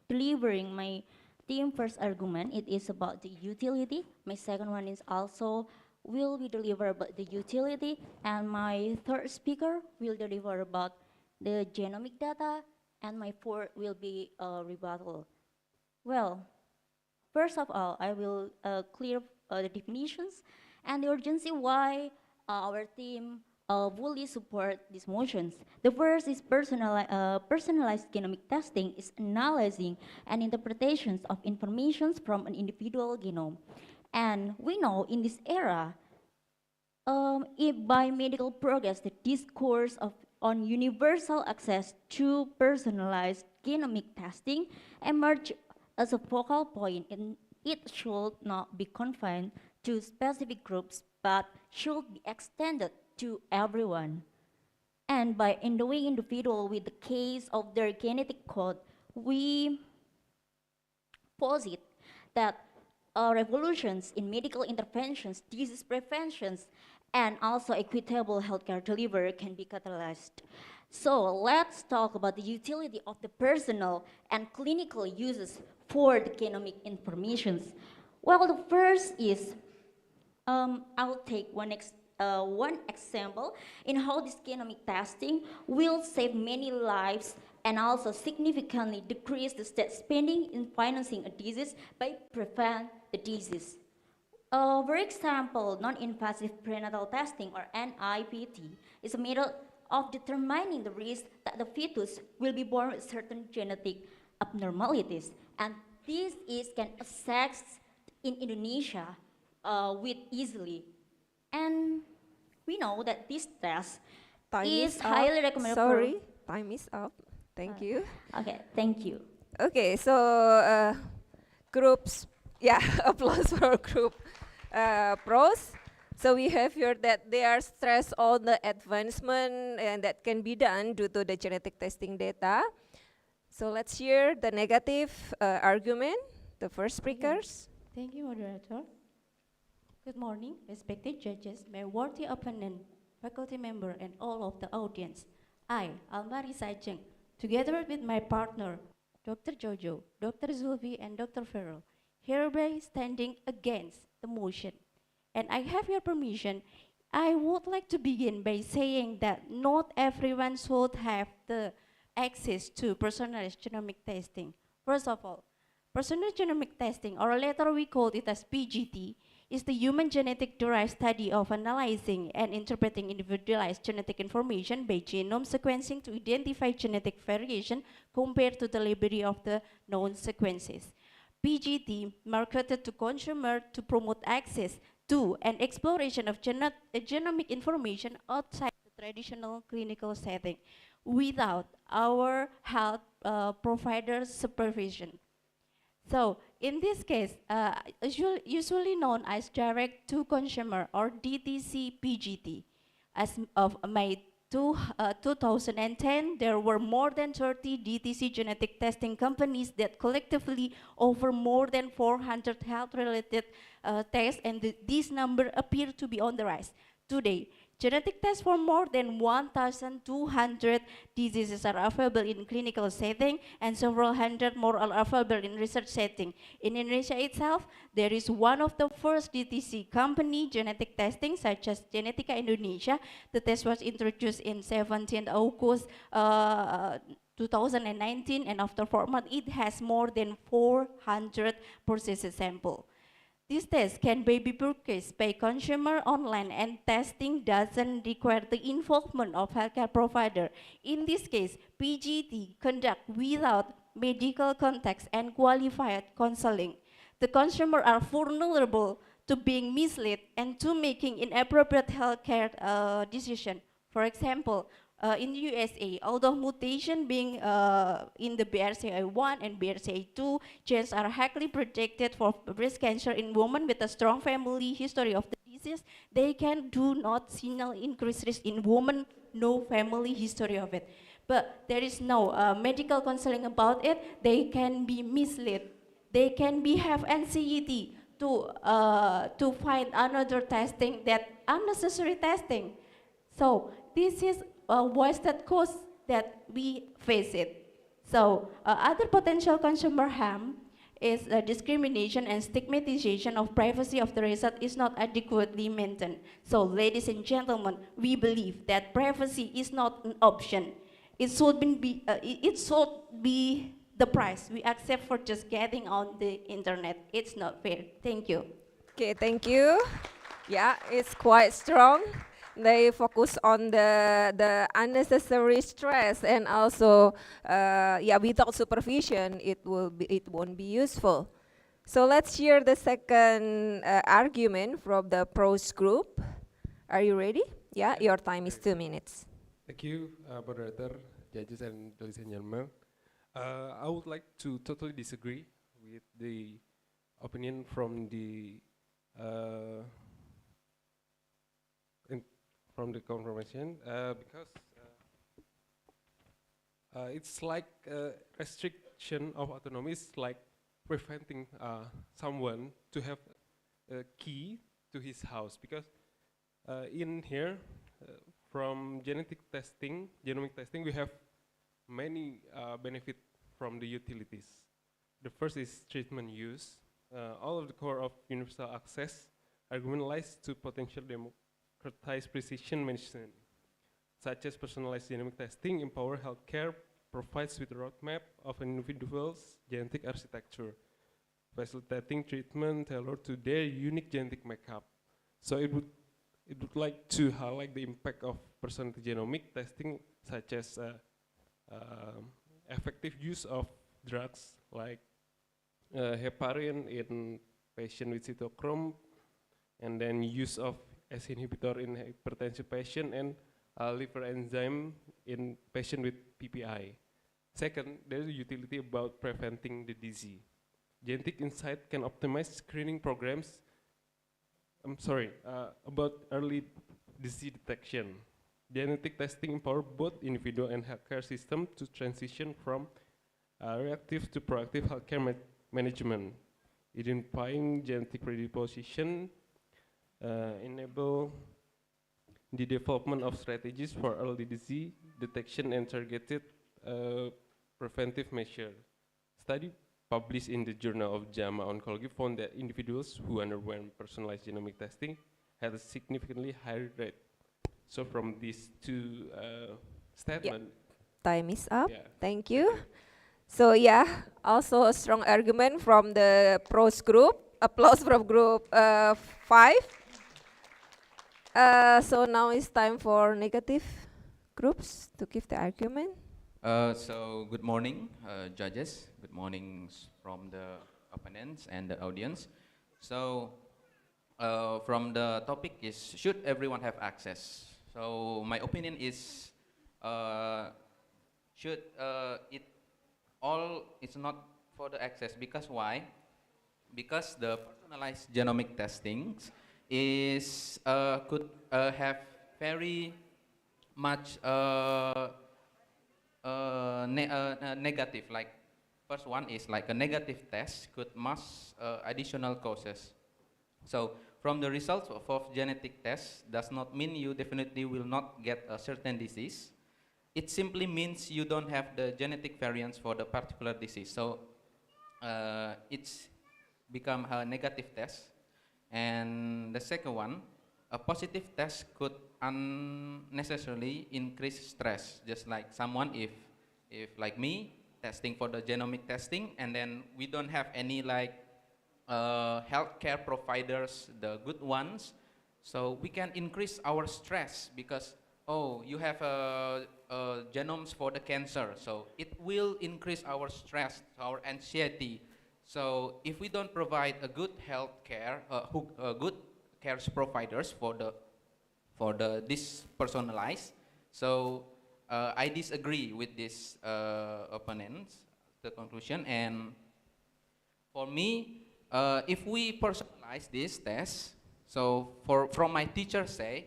delivering my team first argument. It is about the utility. My second one is also will be deliver about the utility, and my third speaker will deliver about the genomic data, and my fourth will be a rebuttal. Well, first of all, I will clear the definitions and the urgency why our team fully support these motions. The first is personalized genomic testing is analyzing and interpretations of information from an individual genome. And we know in this era, if by medical progress, the discourse on universal access to personalized genomic testing emerged as a focal point, and it should not be confined to specific groups, but should be extended to everyone. And by endowing individual with the case of their genetic code, we posit that revolutions in medical interventions, disease preventions, and also equitable healthcare delivery can be catalyzed. So let's talk about the utility of the personal and clinical uses for the genomic informations. Well, the first is, I'll take one example in how this genomic testing will save many lives and also significantly decrease the state spending in financing a disease by prevent the disease. For example, non-invasive prenatal testing, or NIPT, is a method of determining the risk that the fetus will be born with certain genetic abnormalities, and this can access in Indonesia with easily. And we know that this test is highly recommended. Sorry, time is up. Thank you. Okay, thank you. Okay, so groups, yeah, applause for group pros. So we have here that they are stressed on the advancement and that can be done due to the genetic testing data. So let's hear the negative argument, the first speakers. Thank you, moderator. Good morning, respected judges, my worthy opponent, faculty member, and all of the audience. I, Almari Sajeng, together with my partner, Dr. Jojo, Dr. Zulfi, and Dr. Farrell, hereby standing against the motion. And I have your permission, I would like to begin by saying that not everyone should have the access to personalized genomic testing. First of all, personalized genomic testing, or later we call it as PGT, is the human genetic derived study of analyzing and interpreting individualized genetic information by genome sequencing to identify genetic variation compared to the library of the known sequences. PGT marketed to consumer to promote access to and exploration of genomic information outside the traditional clinical setting without our health provider's supervision. So in this case, usually known as direct to consumer or DTC PGT. As of May 2010, there were more than 30 DTC genetic testing companies that collectively offer more than 400 health-related tests, and this number appears to be on the rise. Today, genetic tests for more than 1,200 diseases are available in clinical setting, and several hundred more are available in research setting. In Indonesia itself, there is one of the first DTC company genetic testing, such as Genetika Indonesia. The test was introduced in 17th August 2019, and after 4 months, it has more than 400 processed samples. This test can be purchased by consumer online, and testing doesn't require the involvement of healthcare provider. In this case, PGT conduct without medical context and qualified counseling. The consumer are vulnerable to being misled and to making inappropriate healthcare decision. For example, in the USA, although mutation being in the BRCA1 and BRCA2 genes are highly predicted for breast cancer in women with a strong family history of the disease, they do not signal increased risk in women no family history of it. but there is no medical counseling about it, they can be misled. They can be have anxiety to find another testing that unnecessary testing. So this is a wasted cost that we face it. So other potential consumer harm is discrimination and stigmatization of privacy of the result is not adequately maintained. So ladies and gentlemen, we believe that privacy is not an option. It should be the price we accept for just getting on the internet. It's not fair. Thank you. Okay, thank you. Yeah, it's quite strong. They focus on the unnecessary stress, and also, yeah, without supervision, it won't be useful. So let's hear the second argument from the pros group. Are you ready? Yeah, your time is 2 minutes. Thank you, moderator, judges, and ladies and gentlemen. I would like to totally disagree with the opinion from the confirmation because it's like restriction of autonomy is like preventing someone to have a key to his house, because in here from genomic testing we have many benefit from the utilities. The first is treatment use. All of the core of universal access argument lies to potential democratize precision medicine, such as personalized genomic testing, empower healthcare, provides with a roadmap of an individual's genetic architecture, facilitating treatment tailored to their unique genetic makeup. So it would like to highlight the impact of personalized genomic testing, such as effective use of drugs like heparin in patient with cytochrome, and then use of ACE inhibitor in hypertensive patient, and liver enzyme in patient with PPI. Second, there is utility about preventing the disease. Genetic insight can optimize screening programs. About early disease detection. Genetic testing empower both individual and healthcare system to transition from reactive to proactive healthcare management. Identifying genetic predisposition enable the development of strategies for early disease detection and targeted preventive measures. Study published in the Journal of JAMA Oncology found that individuals who underwent personalized genomic testing had a significantly higher rate. So from these two statements, time is up. Yeah. Thank you. So yeah, also a strong argument from the pros group. Applause from group 5. So now it's time for negative groups to give the argument. So good morning, judges. Good morning from the opponents and the audience. So from the topic is, should everyone have access? So my opinion is, should it's not for the access, because why? Because the personalized genomic testing is could have very much negative. Like first one is like a negative test could mask additional causes. So from the results of genetic tests does not mean you definitely will not get a certain disease. It simply means you don't have the genetic variants for the particular disease. So it's become a negative test. And the second one, a positive test could unnecessarily increase stress. Just like someone, if like me, testing for the genomic testing, and then we don't have any like healthcare providers, the good ones, so we can increase our stress because, oh, you have genomes for the cancer, so it will increase our stress, our anxiety. So if we don't provide a good healthcare, good care providers for this personalized, so I disagree with this opponents, the conclusion. And for me, if we personalize this test, so from my teacher say,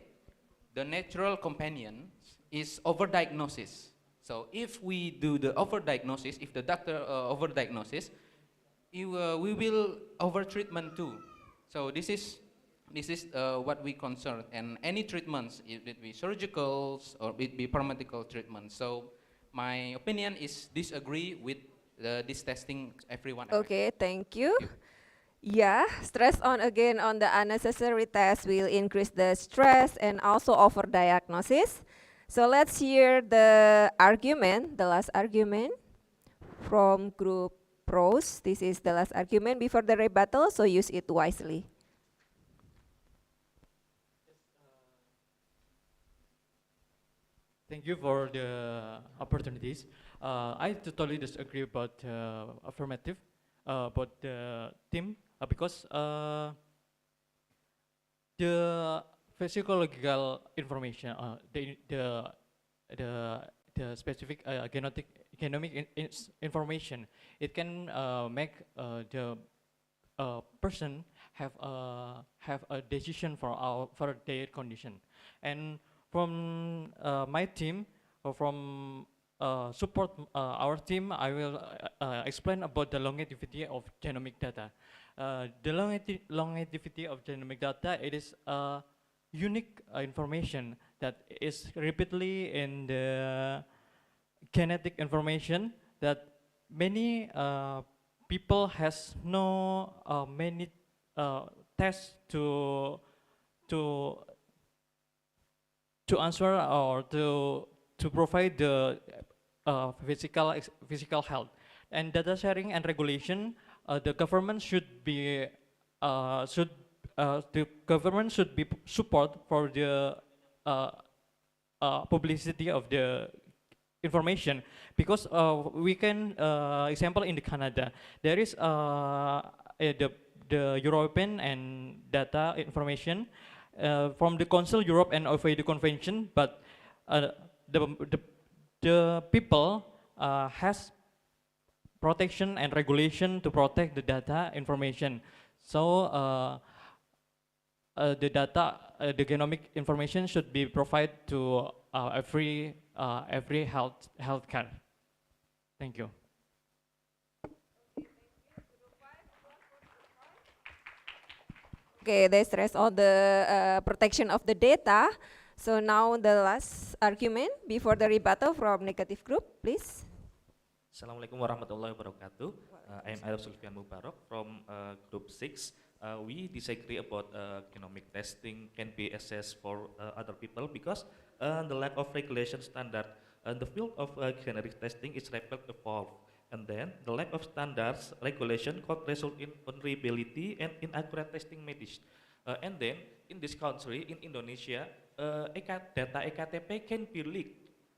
the natural companion is overdiagnosis. So if we do the overdiagnosis, if the doctor overdiagnosis, we will overtreatment too. So this is what we concern, and any treatments, it be surgicals or it be pharmaceutical treatments. So my opinion is disagree with this testing everyone. Okay, thank you. Yeah, stress on again on the unnecessary test will increase the stress and also overdiagnosis. So let's hear the argument, the last argument from group pros. This is the last argument before the rebuttal, so use it wisely. Thank you for the opportunities. I totally disagree about affirmative, about the team, because the physiological information, the specific genomic information, it can make the person have a decision for their condition. And from my team, or from support our team, I will explain about the longevity of genomic data. The longevity of genomic data, it is unique information that is repeatedly in the genetic information that many people has no many tests to answer or to provide the physical health. And data sharing and regulation, the government should be support for the publicity of the information, because we can example in the Canada there is the European and data information from the Council Europe and OECD Convention, but the people has protection and regulation to protect the data information. So the data, the genomic information should be provided to every healthcare. Thank you. Okay, they stress on the protection of the data. So now the last argument before the rebuttal from negative group, please. Assalamualaikum warahmatullahi wabarakatuh. I am Arif Sulfian Mubarak from group 6. We disagree about genomic testing can be assessed for other people because the lack of regulation standard. The field of genetic testing is rapidly evolved, and then the lack of standards regulation could result in vulnerability and inaccurate testing methods. And then in this country, in Indonesia, data EKTP can be leaked,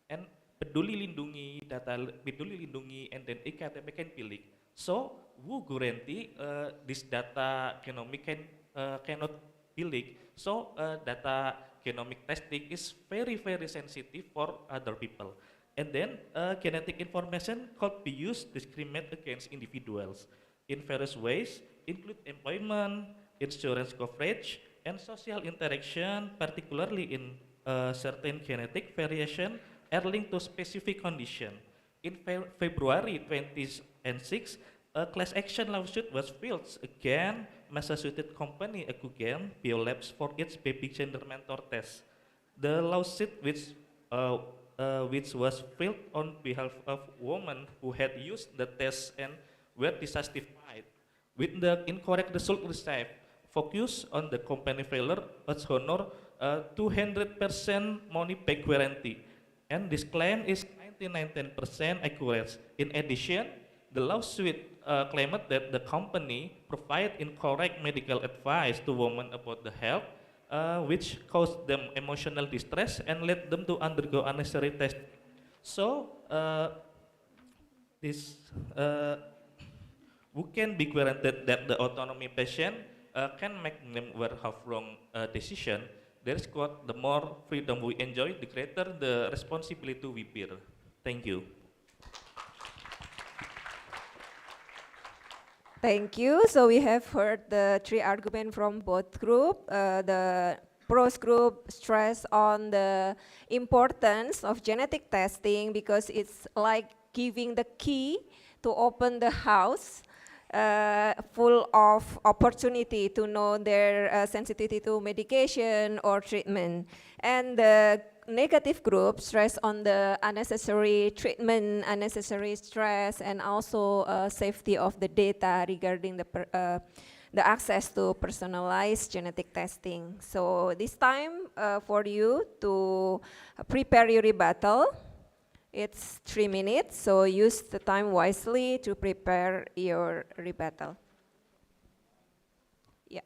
and Peduli Lindungi, and then EKTP can be leaked. So who guarantee this data genomic cannot be leaked? So data genomic testing is very sensitive for other people. And then genetic information could be used to discriminate against individuals in various ways, include employment, insurance coverage, and social interaction, particularly in certain genetic variation are linked to specific condition. In February 2006, a class action lawsuit was filed against Massachusetts company UGM Biolabs for its baby gender mentor test. The lawsuit, which was filed on behalf of women who had used the test and were dissatisfied with the incorrect result received, focus on the company failure as honor 200% money back guarantee, and this claim is 99% accurate. In addition, the lawsuit claimed that the company provided incorrect medical advice to women about the health, which caused them emotional distress and led them to undergo unnecessary testing. So, who can be guaranteed that the autonomy patient can make them have wrong decision? There's quote, the more freedom we enjoy, the greater the responsibility we bear. Thank you. Thank you. So we have heard the three arguments from both groups. The pros group stress on the importance of genetic testing because it's like giving the key to open the house full of opportunity to know their sensitivity to medication or treatment. And the negative group stress on the unnecessary treatment, unnecessary stress, and also safety of the data regarding the access to personalized genetic testing. So this time for you to prepare your rebuttal, it's 3 minutes, so use the time wisely to prepare your rebuttal. Yeah.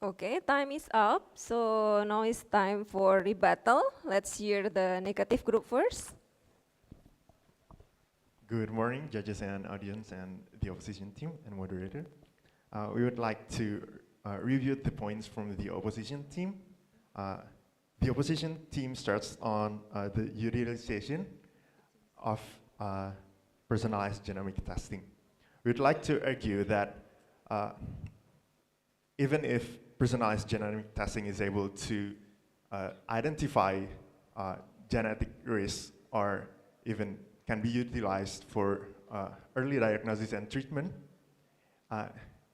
Okay, time is up. So now it's time for rebuttal. Let's hear the negative group first. Good morning, judges and audience and the opposition team and moderator. We would like to review the points from the opposition team. The opposition team starts on the utilization of personalized genomic testing. We would like to argue that even if personalized genomic testing is able to identify genetic risks or even can be utilized for early diagnosis and treatment,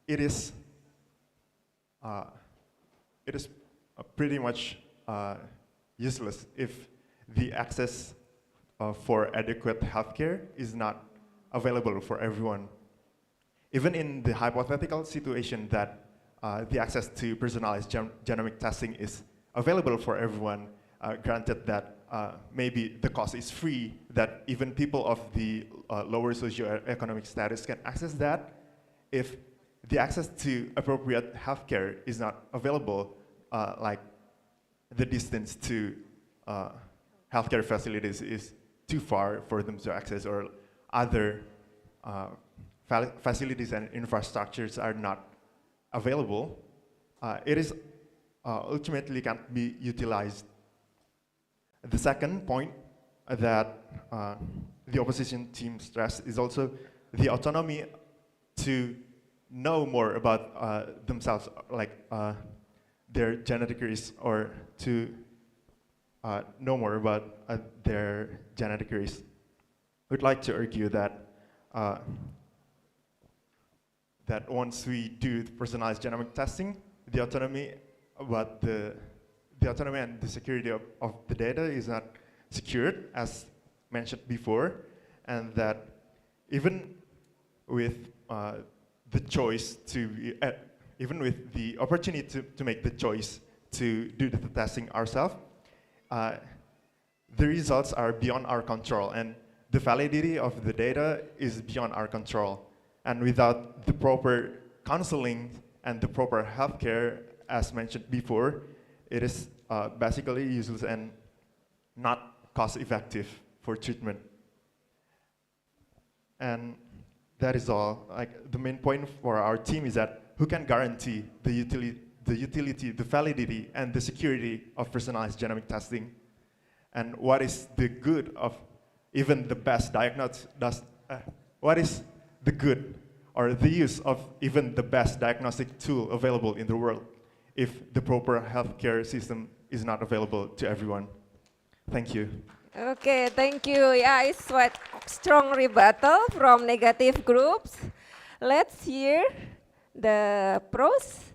it is pretty much useless if the access for adequate healthcare is not available for everyone. Even in the hypothetical situation that the access to personalized genomic testing is available for everyone, granted that maybe the cost is free, that even people of the lower socioeconomic status can access that. If the access to appropriate healthcare is not available, like the distance to healthcare facilities is too far for them to access, or other facilities and infrastructures are not available, it is ultimately can't be utilized. The second point that the opposition team stressed is also the autonomy to know more about themselves, like their genetic risk, or to know more about their genetic risk. We'd like to argue that that once we do personalized genomic testing, the autonomy about the autonomy and the security of the data is not secured, as mentioned before, and that even with the choice to, even with the opportunity to make the choice to do the testing ourselves, the results are beyond our control, and the validity of the data is beyond our control. And without the proper counseling and the proper healthcare, as mentioned before, it is basically useless and not cost-effective for treatment. And that is all. Like, the main point for our team is that who can guarantee the utility, the validity, and the security of personalized genomic testing? And what is the good of even the best what is the good or the use of even the best diagnostic tool available in the world if the proper healthcare system is not available to everyone? Thank you. Okay, thank you. Yeah, it's quite strong rebuttal from negative groups. Let's hear the pros.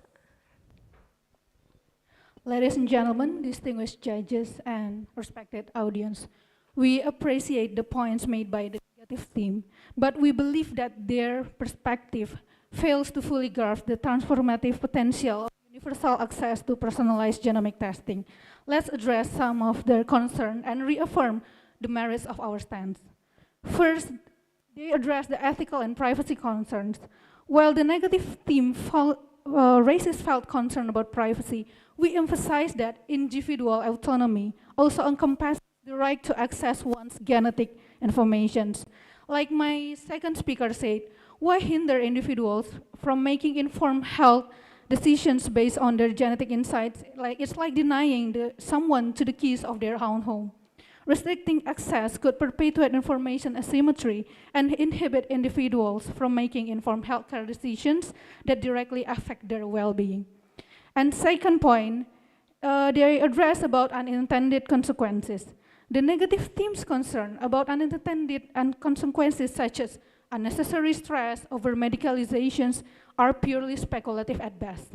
Ladies and gentlemen, distinguished judges and respected audience, we appreciate the points made by the negative team, but we believe that their perspective fails to fully grasp the transformative potential of universal access to personalized genomic testing. Let's address some of their concerns and reaffirm the merits of our stance. First, they address the ethical and privacy concerns. While the negative team raises felt concern about privacy, we emphasize that individual autonomy also encompasses the right to access one's genetic information. Like my second speaker said, why hinder individuals from making informed health decisions based on their genetic insights? It's like denying someone to the keys of their own home. Restricting access could perpetuate information asymmetry and inhibit individuals from making informed healthcare decisions that directly affect their well-being. And second point, they address about unintended consequences. The negative team's concern about unintended consequences such as unnecessary stress over medicalizations are purely speculative at best.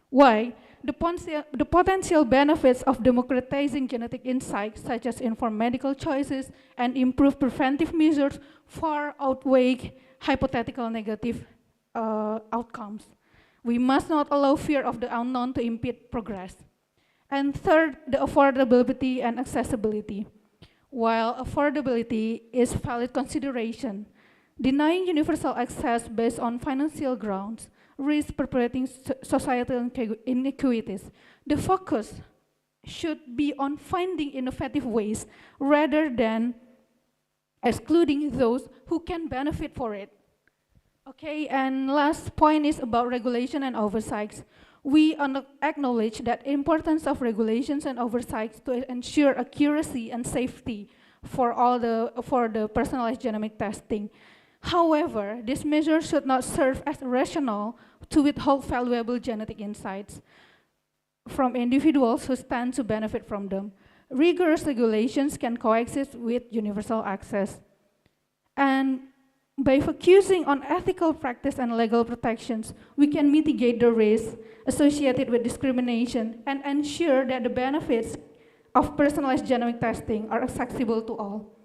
Why? The potential benefits of democratizing genetic insights, such as informed medical choices and improved preventive measures, far outweigh hypothetical negative outcomes. We must not allow fear of the unknown to impede progress. And third, the affordability and accessibility. While affordability is a valid consideration, denying universal access based on financial grounds risks perpetuating societal inequities. The focus should be on finding innovative ways rather than excluding those who can benefit for it. Okay, and last point is about regulation and oversights. We acknowledge that importance of regulations and oversights to ensure accuracy and safety for the personalized genomic testing. However, these measures should not serve as rationale to withhold valuable genetic insights from individuals who stand to benefit from them. Rigorous regulations can coexist with universal access. And by focusing on ethical practice and legal protections, we can mitigate the risks associated with discrimination and ensure that the benefits of personalized genomic testing are accessible to all.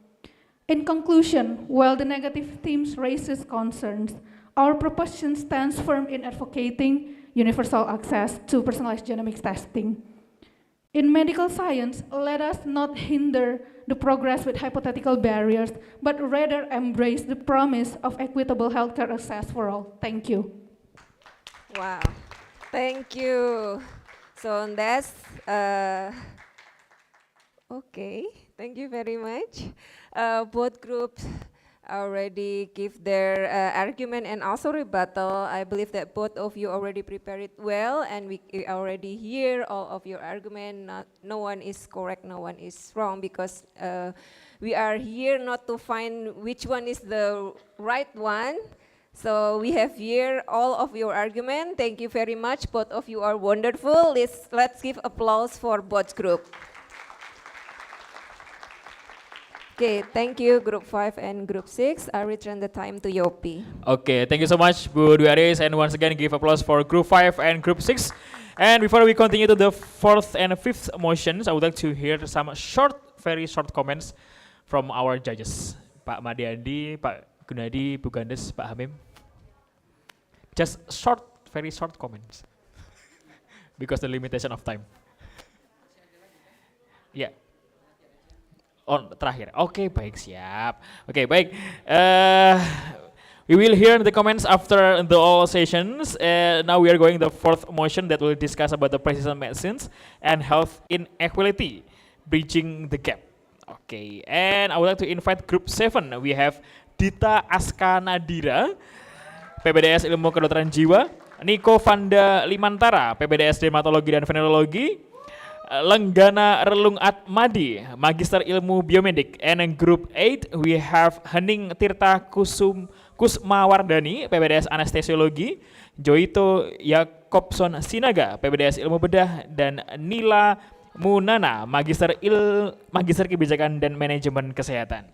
In conclusion, while the negative themes raises concerns, our proposition stands firm in advocating universal access to personalized genomics testing. In medical science, let us not hinder the progress with hypothetical barriers, but rather embrace the promise of equitable healthcare access for all. Thank you. Wow, thank you. So that's Okay, thank you very much. Both groups already give their argument and also rebuttal. I believe that both of you already prepared it well, and we already hear all of your argument. No one is correct, no one is wrong, because we are here not to find which one is the right one. So we have here all of your argument. Thank you very much. Both of you are wonderful. Let's give applause for both group. Okay, thank you, Group 5 and Group 6. I return the time to Yopi. Okay, thank you so much, Bu Dwi Aris, and once again give applause for Group 5 and Group 6. And before we continue to the fourth and fifth motions, I would like to hear some very short comments from our judges. Pak Madiandi, Pak Gunadi, Bu Gandes, Pak Hamim. Just very short comments. Because the limitation of time. Ya. Yeah. Oh, terakhir. Oke, baik, siap. Oke, baik. We will hear the comments after the all sessions. Now we are going the fourth motion that will discuss about the precision medicines and health inequality, bridging the gap. Okay, and I would like to invite Group 7. We have Dita Aska Nadira, PBDS Ilmu Kedokteran Jiwa, Niko Vanda Limantara, PBDS Dermatologi dan Venerologi, Lenggana Relung Atmadi, Magister Ilmu Biomedik, and in Group 8 we have Hening Tirta Kusmawardani, PBDS Anestesiologi, Joito Yakobson Sinaga, PBDS Ilmu Bedah, dan Nila Munana, Magister Kebijakan dan Manajemen Kesehatan.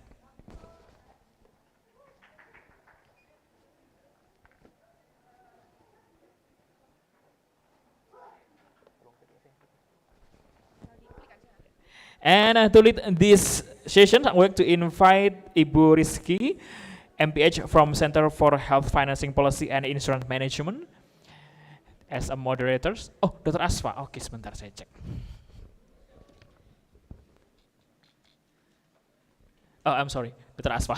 And to lead this session, I would like to invite Ibu Rizky, MPH from Center for Health Financing Policy and Insurance Management as a moderator. Oh, Dr. Asfa. Oke, sebentar saya cek. Oh, I'm sorry, Dr. Asfa.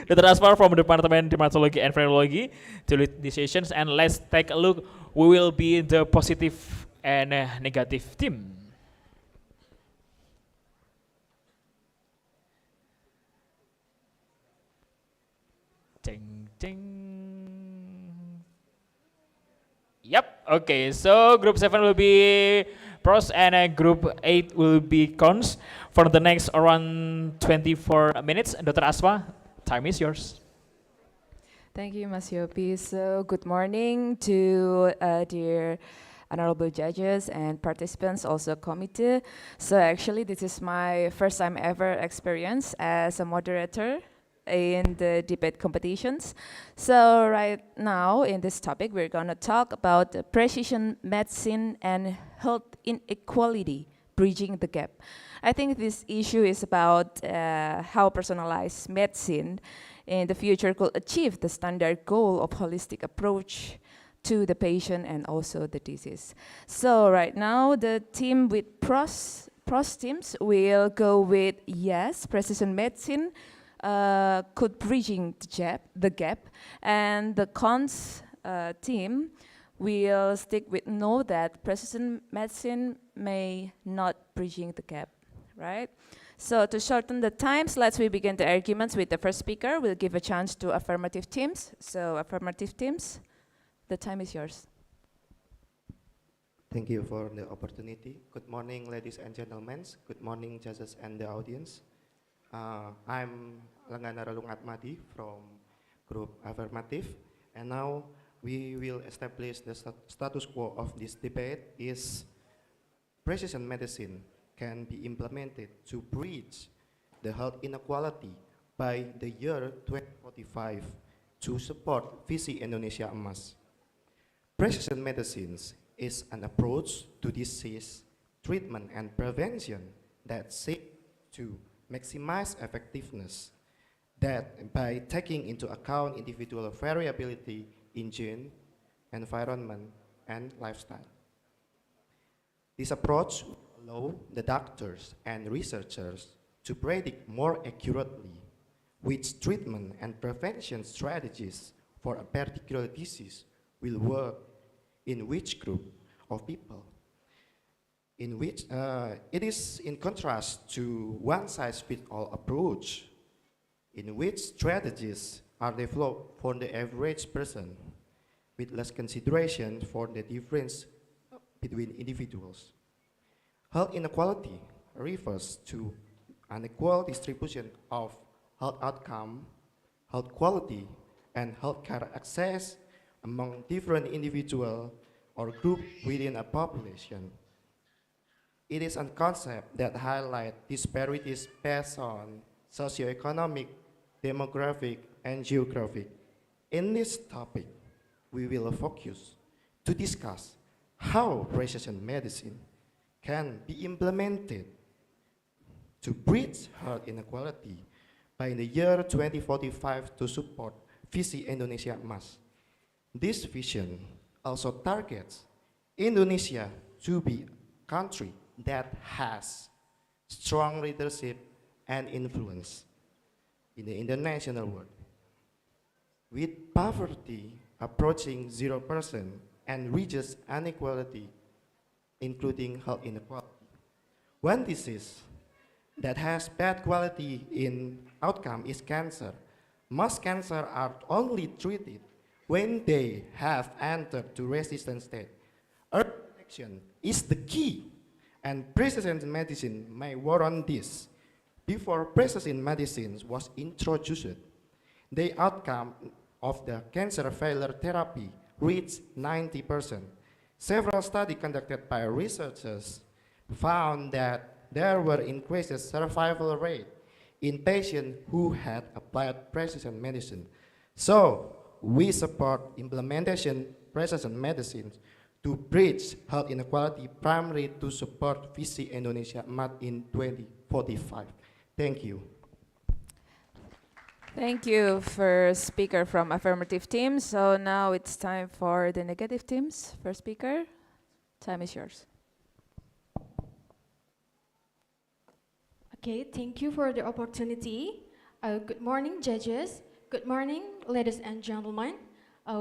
Dr. Asfa from the Department Dermatology and Venerology to lead these sessions. And let's take a look. We will be the positive and negative team. Yep, okay, so Group 7 will be pros and Group 8 will be cons for the next around 24 minutes. Dr. Aswa, time is yours. Thank you, Mas Yopi. So good morning to dear honorable judges and participants, also committee. So actually this is my first time ever experience as a moderator in the debate competitions. So right now in this topic we're going to talk about the precision medicine and health inequality, bridging the gap. I think this issue is about how personalized medicine in the future could achieve the standard goal of holistic approach to the patient and also the disease. So right now the team with pros teams will go with yes, precision medicine could bridging the gap, and the cons team will stick with no, that precision medicine may not bridging the gap, right? So to shorten the times, let's begin the arguments with the first speaker. We'll give a chance to affirmative teams. So affirmative teams, the time is yours. Thank you for the opportunity. Good morning, ladies and gentlemen. Good morning, judges and the audience. I'm Lenggana Relung Atmadi from Group Affirmative, and now we will establish the status quo of this debate is precision medicine can be implemented to bridge the health inequality by the year 2045 to support Visi Indonesia Emas. Precision medicines is an approach to disease treatment and prevention that seeks to maximize effectiveness, that by taking into account individual variability in gene, environment, and lifestyle. This approach will allow the doctors and researchers to predict more accurately which treatment and prevention strategies for a particular disease will work in which group of people. in which it is in contrast to one-size-fits-all approach, in which strategies are developed for the average person with less consideration for the difference between individuals. Health inequality refers to unequal distribution of health outcome, health quality, and healthcare access among different individuals or groups within a population. It is a concept that highlights disparities based on socioeconomic, demographic, and geographic. In this topic, we will focus to discuss how precision medicine can be implemented to bridge health inequality by the year 2045 to support Visi Indonesia Emas. This vision also targets Indonesia to be a country that has strong leadership and influence in the international world. With poverty approaching 0% and regions inequality, including health inequality. One disease that has bad quality in outcome is cancer. Most cancer are only treated when they have entered to resistant state. Early detection is the key, and precision medicine may work on this. Before precision medicine was introduced, the outcome of the cancer failure therapy reached 90%. Several studies conducted by researchers found that there were increased survival rate in patients who had applied precision medicine. So, we support implementation precision medicine to bridge health inequality primarily to support Visi Indonesia Emas in 2045. Thank you. Thank you, first speaker from affirmative team. So now it's time for the negative teams. First speaker, time is yours. Okay, thank you for the opportunity. Good morning, judges. Good morning, ladies and gentlemen.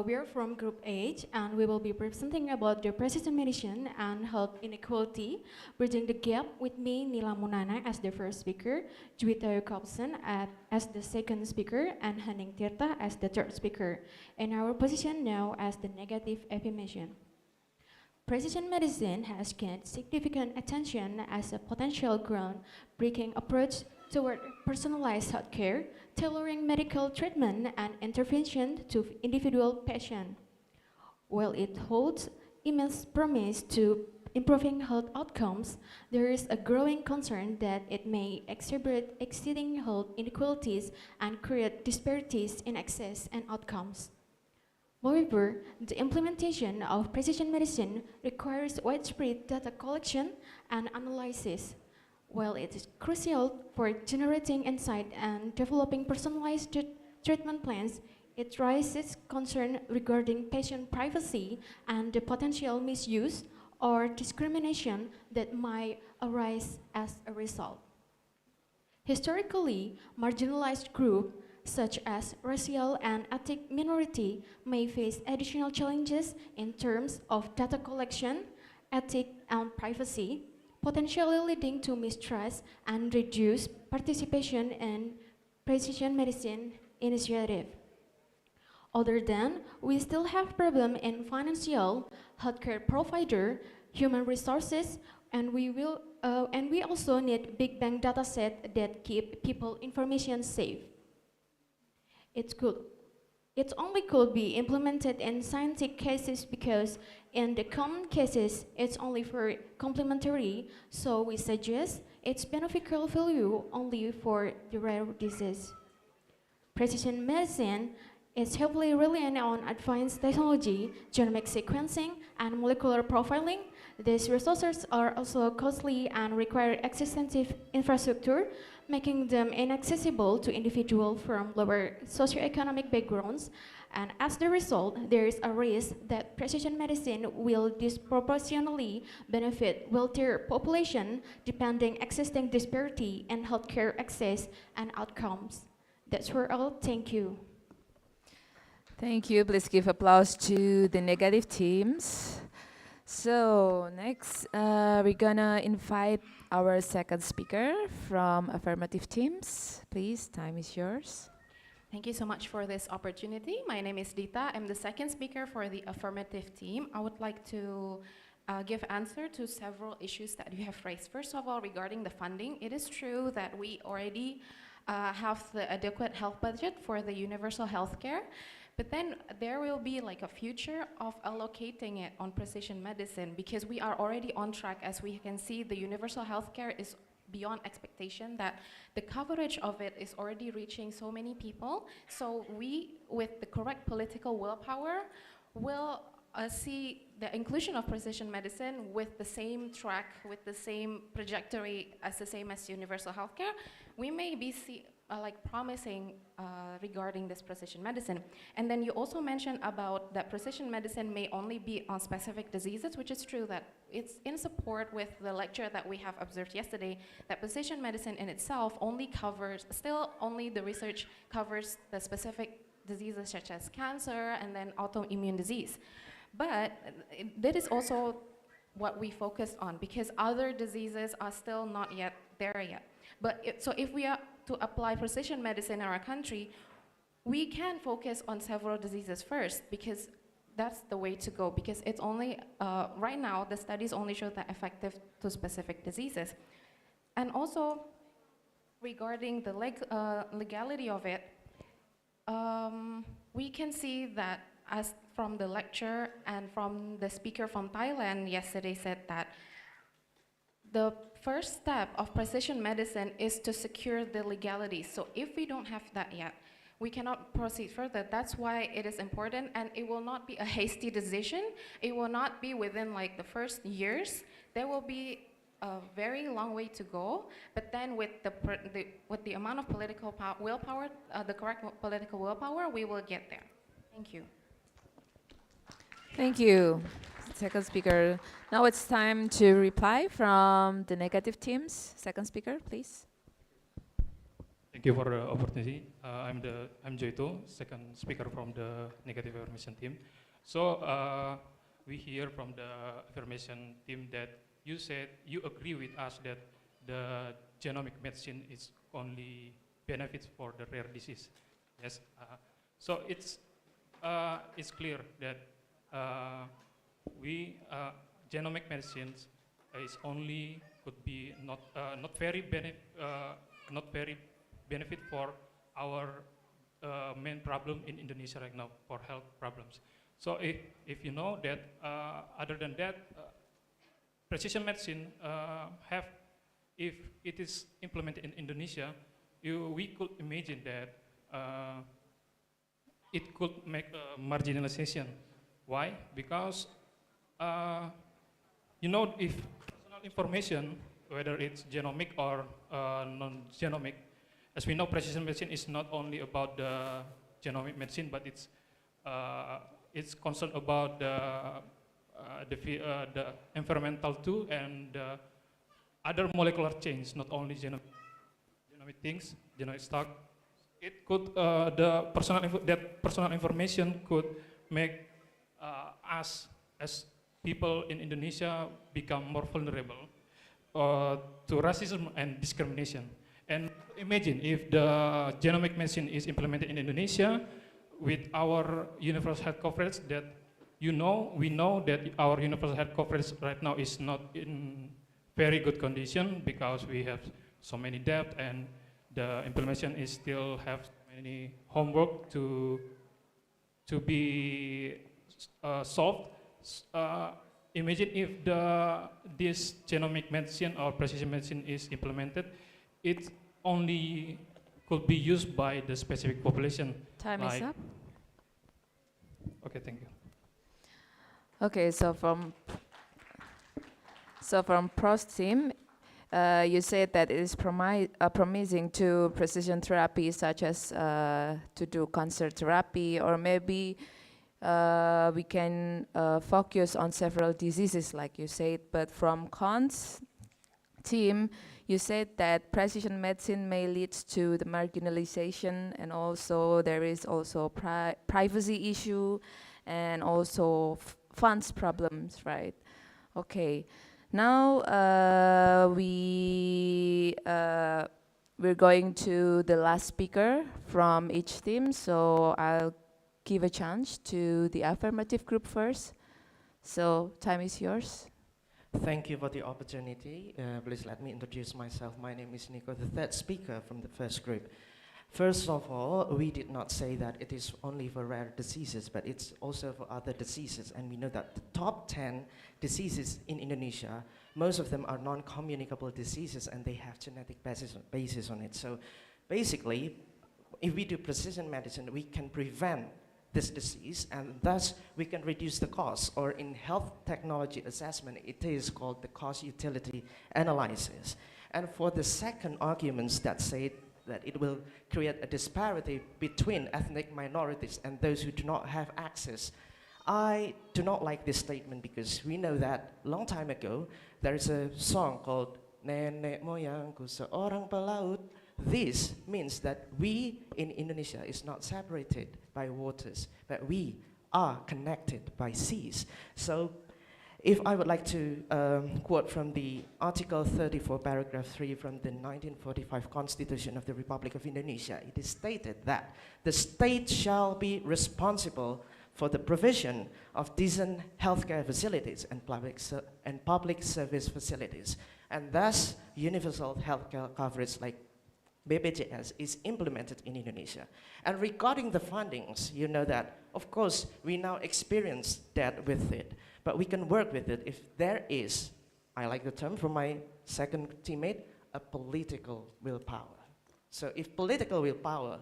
We are from Group H, and we will be presenting about the precision medicine and health inequality, bridging the gap with me, Nila Munana, as the first speaker, Juwita Yukobson as the second speaker, and Haning Tirta as the third speaker, and our position now as the negative affirmation. Precision medicine has gained significant attention as a potential ground-breaking approach toward personalized healthcare, tailoring medical treatment and intervention to individual patients. While it holds immense promise to improving health outcomes, there is a growing concern that it may exacerbate existing health inequalities and create disparities in access and outcomes. Moreover, the implementation of precision medicine requires widespread data collection and analysis. While it is crucial for generating insight and developing personalized treatment plans, it raises concern regarding patient privacy and the potential misuse or discrimination that might arise as a result. Historically, marginalized groups such as racial and ethnic minority may face additional challenges in terms of data collection, ethics, and privacy, potentially leading to mistrust and reduced participation in precision medicine initiative. Other than, we still have problem in financial, healthcare provider, human resources, and we also need big bang data set that keep people information safe. It only could be implemented in scientific cases because in the common cases, it's only for complementary, so we suggest its beneficial value only for the rare disease. Precision medicine is heavily reliant on advanced technology, genomic sequencing, and molecular profiling. These resources are also costly and require extensive infrastructure, making them inaccessible to individuals from lower socioeconomic backgrounds. And as the result, there is a risk that precision medicine will disproportionately benefit wealthier population, depending existing disparity in healthcare access and outcomes. That's for all. Thank you. Thank you. Please give applause to the negative teams. So next, we're gonna invite our second speaker from affirmative teams. Please, time is yours. Thank you so much for this opportunity. My name is Dita. I'm the second speaker for the affirmative team. I would like to give answer to several issues that you have raised. First of all, regarding the funding, it is true that we already have the adequate health budget for the universal healthcare, but then there will be like a future of allocating it on precision medicine, because we are already on track. As we can see, the universal healthcare is beyond expectation, that the coverage of it is already reaching so many people. So we, with the correct political willpower, will see the inclusion of precision medicine with the same track, with the same trajectory as the same as universal healthcare. We may be promising regarding this precision medicine. And then you also mentioned about that precision medicine may only be on specific diseases, which is true, that it's in support with the lecture that we have observed yesterday, that precision medicine in itself only covers, still only the research covers the specific diseases such as cancer and then autoimmune disease. But that is also what we focus on, because other diseases are still not yet there yet. But so if we are to apply precision medicine in our country, we can focus on several diseases first, because that's the way to go, because it's only, right now, the studies only show that effective to specific diseases. And also, regarding the legality of it, we can see that, as from the lecture and from the speaker from Thailand yesterday said, that the first step of precision medicine is to secure the legality. So if we don't have that yet, we cannot proceed further. That's why it is important, and it will not be a hasty decision. It will not be within like the first years. There will be a very long way to go, but then with the amount of political willpower, the correct political willpower, we will get there. Thank you. Thank you, second speaker. Now it's time to reply from the negative teams. Second speaker, please. Thank you for the opportunity. I'm Joito, second speaker from the negative affirmation team. So we hear from the affirmation team that you said you agree with us that the genomic medicine is only benefits for the rare disease. Yes. So it's clear that genomic medicines is only could be not very benefit for our main problem in Indonesia right now, for health problems. So if you know that, other than that, precision medicine if it is implemented in Indonesia, we could imagine that it could make a marginalization. Why? Because you know, if personal information, whether it's genomic or non-genomic, as we know, precision medicine is not only about the genomic medicine, but it's concerned about the environmental too, and other molecular change, not only genomic things, genomic stock. It could that personal information could make us as people in Indonesia become more vulnerable to racism and discrimination. And imagine if the genomic medicine is implemented in Indonesia with our universal health coverage, that we know that our universal health coverage right now is not in very good condition, because we have so many debt and the implementation is still have many homework to be solved. Imagine if this genomic medicine or precision medicine is implemented, it only could be used by the specific population. Time is up. Okay, thank you. Okay, so from PROS team, you said that it is promising to precision therapy, such as to do cancer therapy, or maybe we can focus on several diseases, like you said. But from cons team, you said that precision medicine may lead to the marginalization, and also there is also privacy issue, and also funds problems, right? Okay, now we're going to the last speaker from each team. So I'll give a chance to the affirmative group first. So time is yours. Thank you for the opportunity. Please let me introduce myself. My name is Nico, the third speaker from the first group. First of all, we did not say that it is only for rare diseases, but it's also for other diseases. And we know that the top 10 diseases in Indonesia, most of them are non-communicable diseases, and they have genetic basis on it. So basically, if we do precision medicine, we can prevent this disease, and thus we can reduce the cost, or in health technology assessment, it is called the cost utility analysis. And for the second arguments that say that it will create a disparity between ethnic minorities and those who do not have access, I do not like this statement, because we know that long time ago, there is a song called Nenek Moyangku Seorang Pelaut. This means that we in Indonesia is not separated by waters, but we are connected by seas. So if I would like to quote from the Article 34, paragraph 3 from the 1945 Constitution of the Republic of Indonesia, it is stated that the state shall be responsible for the provision of decent healthcare facilities and public service facilities, and thus universal healthcare coverage like BPJS is implemented in Indonesia. And regarding the fundings, you know that, of course, we now experience that with it, but we can work with it if there is, I like the term from my second teammate, a political willpower. So if political willpower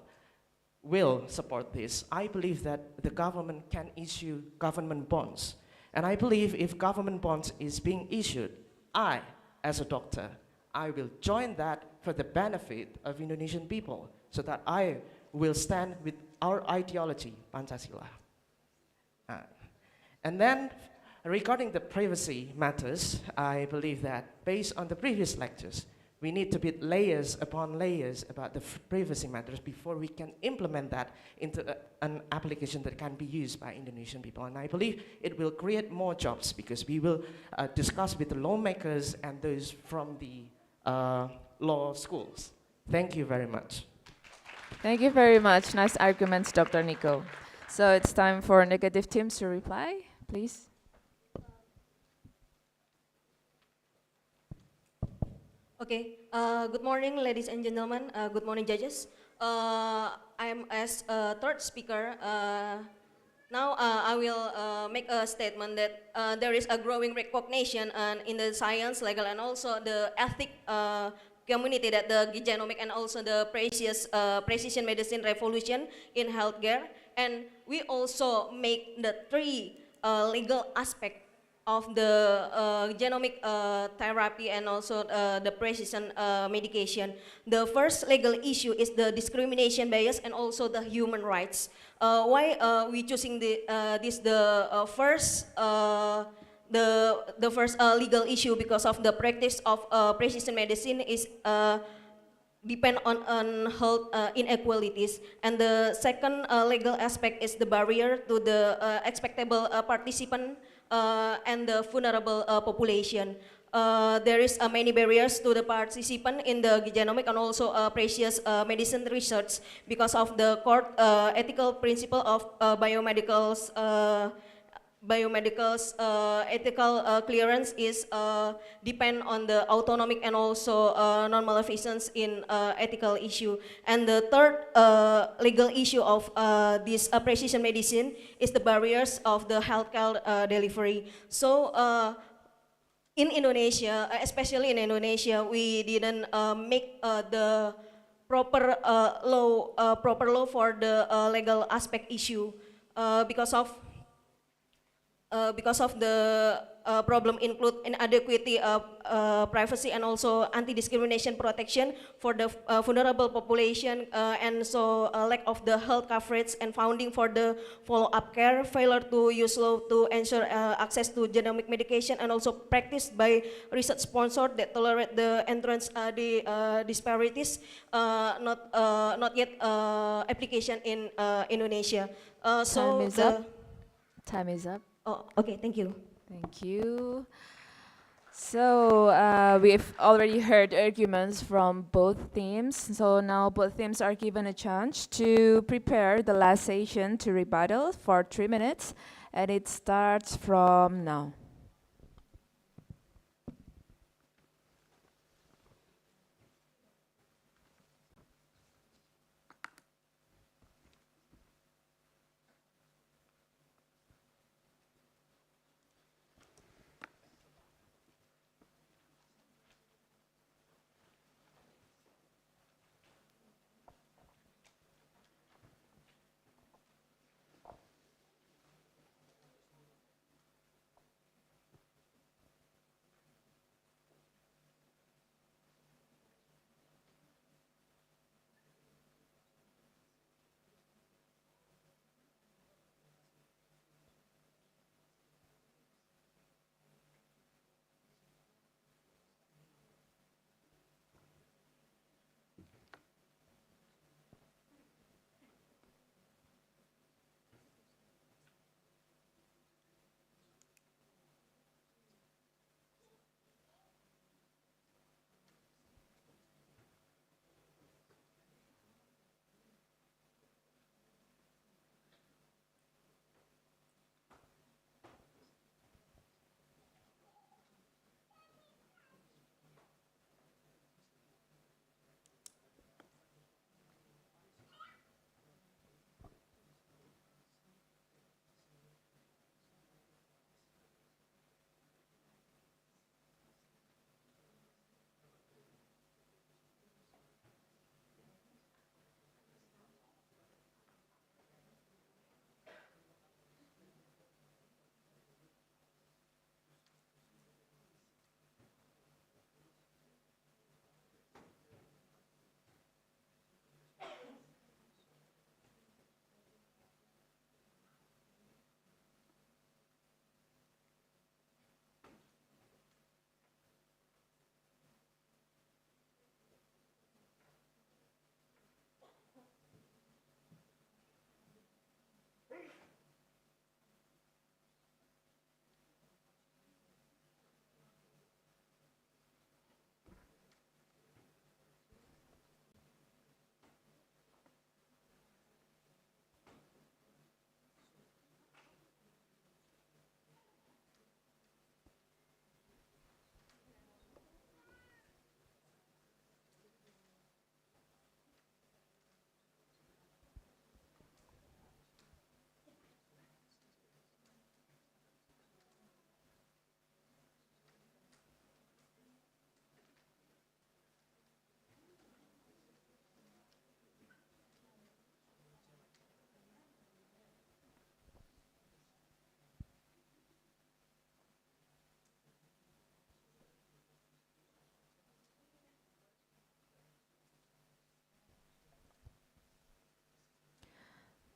will support this, I believe that the government can issue government bonds. And I believe if government bonds is being issued, I, as a doctor, I will join that for the benefit of Indonesian people, so that I will stand with our ideology, Pancasila. And then, regarding the privacy matters, I believe that based on the previous lectures, we need to build layers upon layers about the privacy matters before we can implement that into an application that can be used by Indonesian people. And I believe it will create more jobs, because we will discuss with the lawmakers and those from the law schools. Thank you very much. Thank you very much. Nice arguments, Dr. Nico. So it's time for negative teams to reply, please. Okay, good morning, ladies and gentlemen. Good morning, judges. I'm as a third speaker. Now I will make a statement that there is a growing recognition in the science, legal, and also the ethic community that the genomic and also the precision medicine revolution in healthcare. And we also make the three legal aspect of the genomic therapy and also the precision medication. The first legal issue is the discrimination bias and also the human rights. Why we choosing the first legal issue? Because of the practice of precision medicine is depend on health inequalities, and the second legal aspect is the barrier to the expectable participant and the vulnerable population. There is many barriers to the participant in the genomic and also precious medicine research because of the core ethical principle of biomedicals ethical clearance is depend on the autonomic and also non-maleficence in ethical issue. And the third legal issue of this precision medicine is the barriers of the healthcare delivery. So in Indonesia, especially in Indonesia, we didn't make the proper law for the legal aspect issue because of the problem include inadequacy of privacy and also anti-discrimination protection for the vulnerable population, and so lack of the health coverage and funding for the follow-up care, failure to use law to ensure access to genomic medication, and also practiced by research sponsor that tolerate the entrance disparities, not yet application in Indonesia. Time is up. Time is up. Oh, okay, thank you. Thank you. So we've already heard arguments from both teams. So now both teams are given a chance to prepare the last session to rebuttal for 3 minutes, and it starts from now.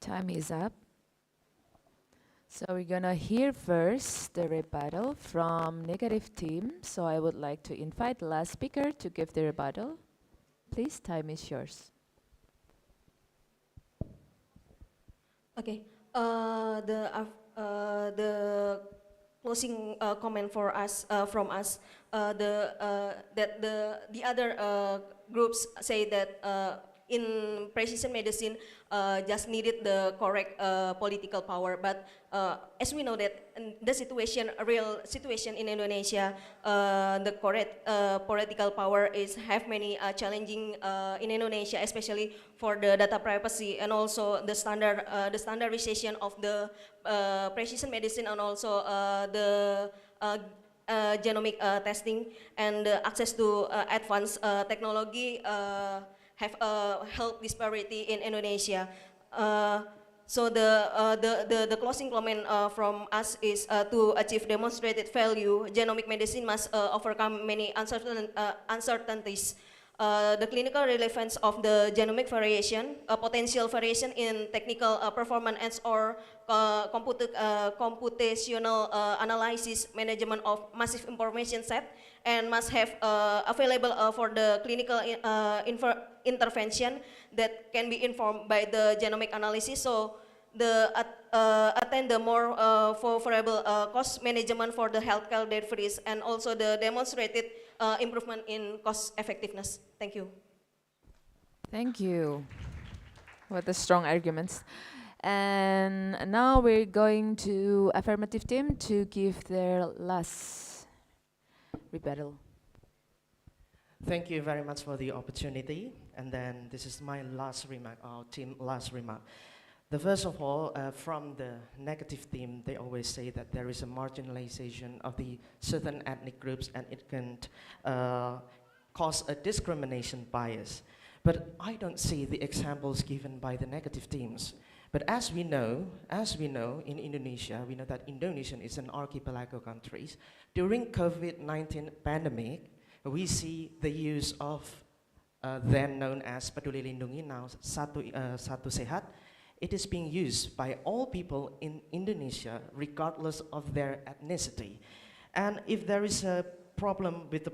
Time is up. So we're gonna hear first the rebuttal from negative team. So I would like to invite the last speaker to give the rebuttal. Please, time is yours. Okay. The closing comment for us from us that the other groups say that in precision medicine just needed the correct political power, but as we know that the situation, real situation in Indonesia, the correct political power is have many challenging in Indonesia, especially for the data privacy and also the standardization of the precision medicine and also the genomic testing and access to advanced technology have a health disparity in Indonesia. So the closing comment from us is to achieve demonstrated value, genomic medicine must overcome many uncertainties. The clinical relevance of the genomic variation, potential variation in technical performance and or computational analysis, management of massive information set, and must have available for the clinical intervention that can be informed by the genomic analysis. So attain the more favorable cost management for the healthcare deliveries, and also the demonstrated improvement in cost effectiveness. Thank you. Thank you. What a strong arguments. And now we're going to affirmative team to give their last rebuttal. Thank you very much for the opportunity. And then this is my last remark, our team last remark. The first of all, from the negative team, they always say that there is a marginalization of the certain ethnic groups and it can cause a discrimination bias. But I don't see the examples given by the negative teams. But as we know in Indonesia, we know that Indonesia is an archipelago country. During COVID-19 pandemic, we see the use of then known as Peduli Lindungi, now Satu Sehat. It is being used by all people in Indonesia, regardless of their ethnicity. And if there is a problem with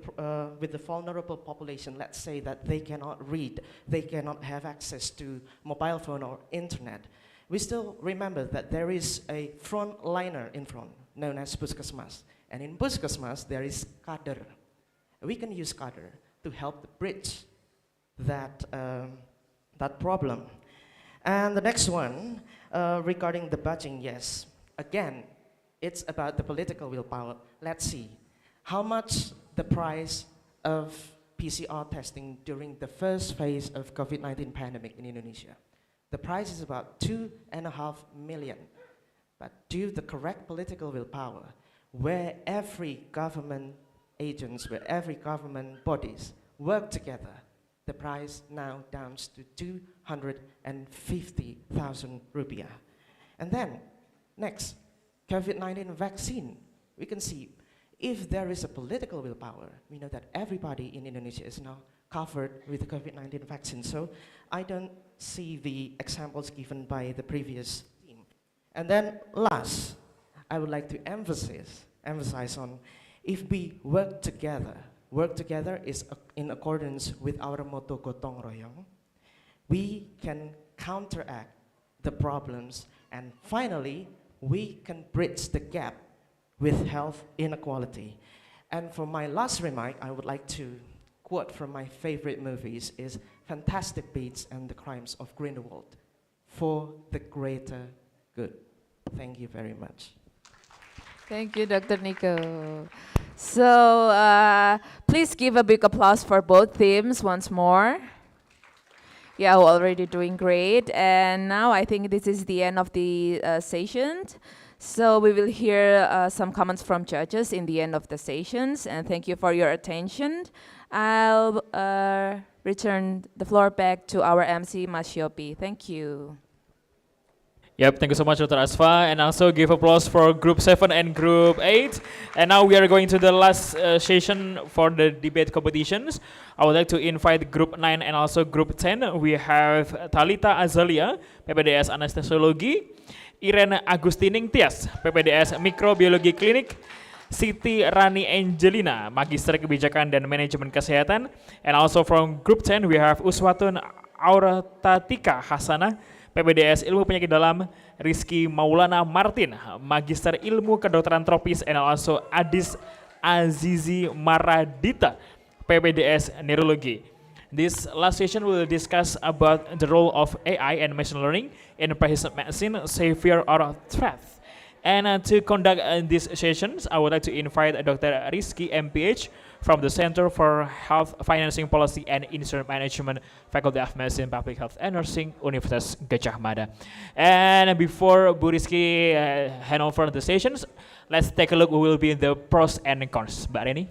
the vulnerable population, let's say that they cannot read, they cannot have access to mobile phone or internet, we still remember that there is a frontliner in front, known as Puskesmas. And in Puskesmas, there is kader. We can use kader to help bridge that problem. And the next one, regarding the budgeting, yes. Again, it's about the political willpower. Let's see how much the price of PCR testing during the first phase of COVID-19 pandemic in Indonesia. The price is about 2.5 million. But due to the correct political willpower, where every government agents, where every government bodies work together, the price now down to 250,000 rupiah. And then, next, COVID-19 vaccine. We can see if there is a political willpower, we know that everybody in Indonesia is now covered with the COVID-19 vaccine. So I don't see the examples given by the previous team. And then last, I would like to emphasize on if we work together is in accordance with our motto Gotong Royong, we can counteract the problems, and finally, we can bridge the gap with health inequality. And for my last remark, I would like to quote from my favorite movies is Fantastic Beasts and the Crimes of Grindelwald, for the greater good. Thank you very much. Thank you, Dr. Nico. So please give a big applause for both teams once more. Yeah, we're already doing great. And now I think this is the end of the session. So we will hear some comments from judges in the end of the sessions. And thank you for your attention. I'll return the floor back to our MC, Mas Yopi. Thank you. Yep, thank you so much, Dr. Asfa, and also give applause for Group 7 and Group 8. And now we are going to the last session for the debate competitions. I would like to invite Group 9 and also Group 10. We have Talita Azalia, PPDS Anestesiologi, Irene Agustining Tias, PPDS Mikrobiologi Klinik, Siti Rani Angelina, Magister Kebijakan dan Manajemen Kesehatan. And also from Group 10, we have Uswatun Auratatika Hasanah, PPDS Ilmu Penyakit Dalam, Rizky Maulana Martin, Magister Ilmu Kedokteran Tropis, and also Adis Azizi Maradita, PPDS Neurology. This last session will discuss about the role of AI and machine learning in precision medicine, savior or threat. And to conduct these sessions, I would like to invite Dr. Rizky MPH from the Center for Health Financing Policy and Insurance Management, Faculty of Medicine, Public Health and Nursing, Universitas Gadjah Mada. And before Bu Rizky hand over the sessions, let's take a look who will be in the pros and cons. Mbak Reni.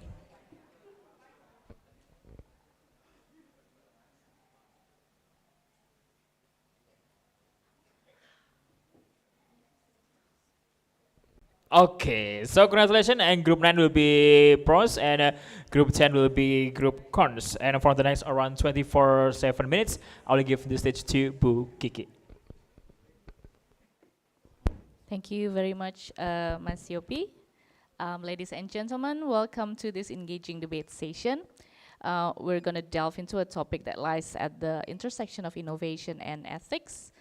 Okay, so congratulations, and Group 9 will be pros and Group 10 will be Group cons. And for the next around 24-7 minutes, I will give the stage to Bu Kiki. Thank you very much, Mas Yopi. Ladies and gentlemen, welcome to this engaging debate session. We're going to delve into a topic that lies at the intersection of innovation and ethics.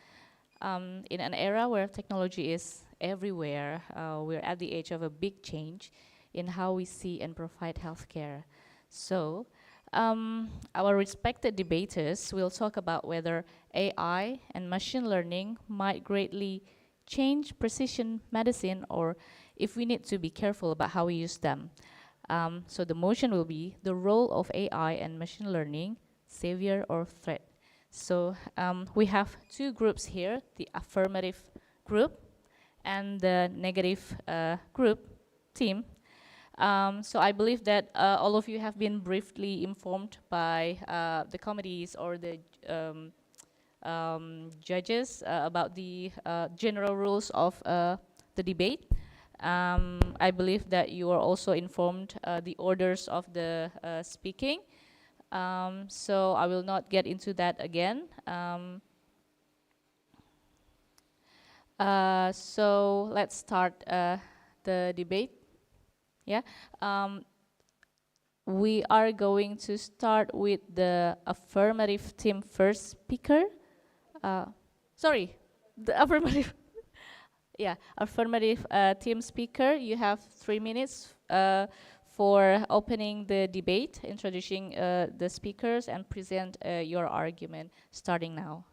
In an era where technology is everywhere, we're at the edge of a big change in how we see and provide healthcare. So, our respected debaters will talk about whether AI and machine learning might greatly change precision medicine, or if we need to be careful about how we use them. So the motion will be the role of AI and machine learning, savior or threat. So we have two groups here, the affirmative group and the negative group team. So I believe that all of you have been briefly informed by the committees or the judges about the general rules of the debate. I believe that you are also informed the orders of the speaking. So I will not get into that again. So let's start the debate. Yeah. We are going to start with the affirmative team first speaker. Sorry, the affirmative. Yeah, affirmative team speaker. You have 3 minutes for opening the debate, introducing the speakers, and present your argument. Starting now.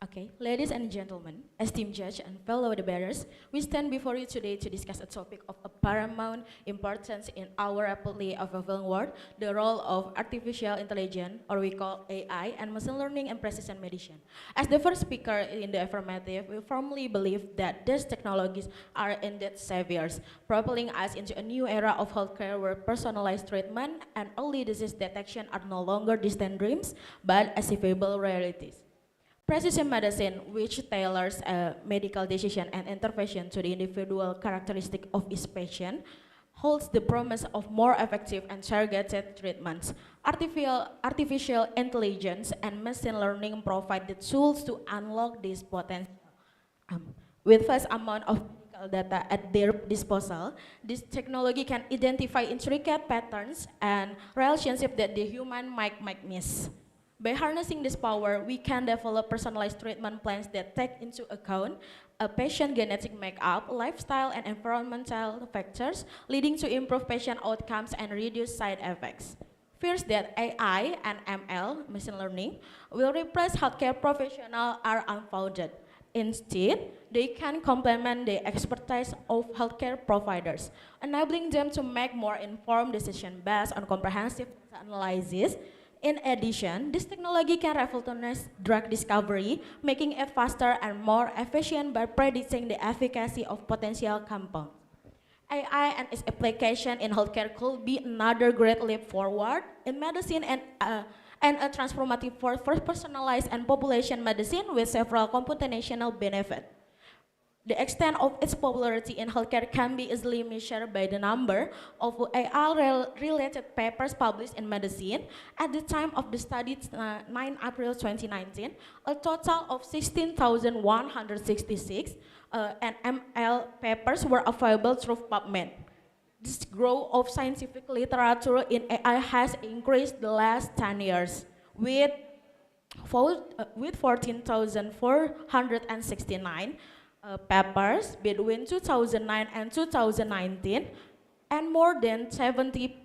Okay, ladies and gentlemen, esteemed judge and fellow debaters, we stand before you today to discuss a topic of a paramount importance in our rapidly evolving world, the role of artificial intelligence, or we call AI, and machine learning and precision medicine. As the first speaker in the affirmative, we firmly believe that these technologies are indeed saviors, propelling us into a new era of healthcare where personalized treatment and early disease detection are no longer distant dreams, but achievable realities. Precision medicine, which tailors a medical decision and intervention to the individual characteristic of each patient, holds the promise of more effective and targeted treatments. Artificial intelligence and machine learning provide the tools to unlock this potential. With vast amount of medical data at their disposal, this technology can identify intricate patterns and relationships that the human might miss. By harnessing this power, we can develop personalized treatment plans that take into account a patient's genetic makeup, lifestyle, and environmental factors, leading to improved patient outcomes and reduced side effects. Fears that AI and ML, machine learning, will replace healthcare professionals are unfounded. Instead, they can complement the expertise of healthcare providers, enabling them to make more informed decisions based on comprehensive analysis. In addition, this technology can revolutionize drug discovery, making it faster and more efficient by predicting the efficacy of potential compounds. AI and its application in healthcare could be another great leap forward in medicine and a transformative force for personalized and population medicine with several computational benefits. The extent of its popularity in healthcare can be easily measured by the number of AI-related papers published in medicine. At the time of the study, 9 April 2019, a total of 16,166 and ML papers were available through PubMed. This growth of scientific literature in AI has increased the last 10 years with 14,469 papers between 2009 and 2019, and more than 70%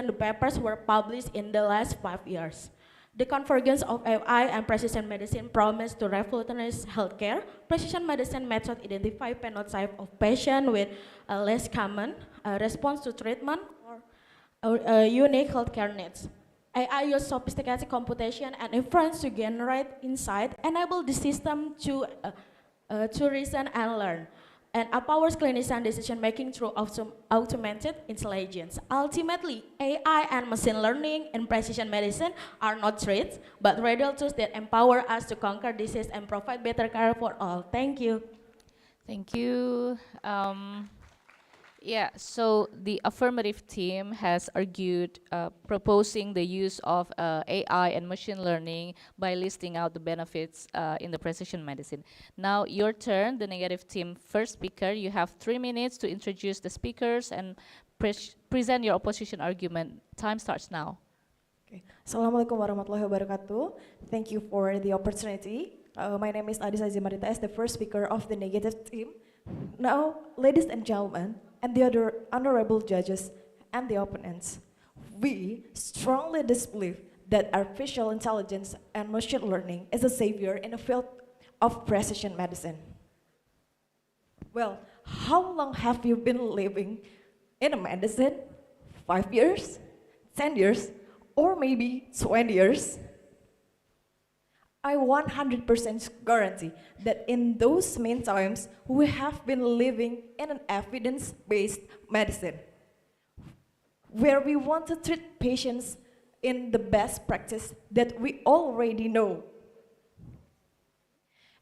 of papers were published in the last 5 years. The convergence of AI and precision medicine promise to revolutionize healthcare. Precision medicine methods identify phenotype of patients with less common response to treatment or unique healthcare needs. AI uses sophisticated computation and inference to generate insight, enable the system to reason and learn, and empowers clinician decision-making through automated intelligence. Ultimately, AI and machine learning in precision medicine are not threats, but rather tools that empower us to conquer disease and provide better care for all. Thank you. Thank you. Yeah, so the affirmative team has argued proposing the use of AI and machine learning by listing out the benefits in the precision medicine. Now your turn, the negative team first speaker. You have 3 minutes to introduce the speakers and present your opposition argument. Time starts now. Okay. Assalamualaikum warahmatullahi wabarakatuh. Thank you for the opportunity My name is Adisa Zimarita as the first speaker of the negative team. Now, ladies and gentlemen, and the other honorable judges and the opponents, we strongly disbelieve that artificial intelligence and machine learning is a savior in the field of precision medicine. Well, how long have you been living in a medicine? 5 years, 10 years, or maybe 20 years? I 100% guarantee that in those meantimes, we have been living in an evidence-based medicine, where we want to treat patients in the best practice that we already know.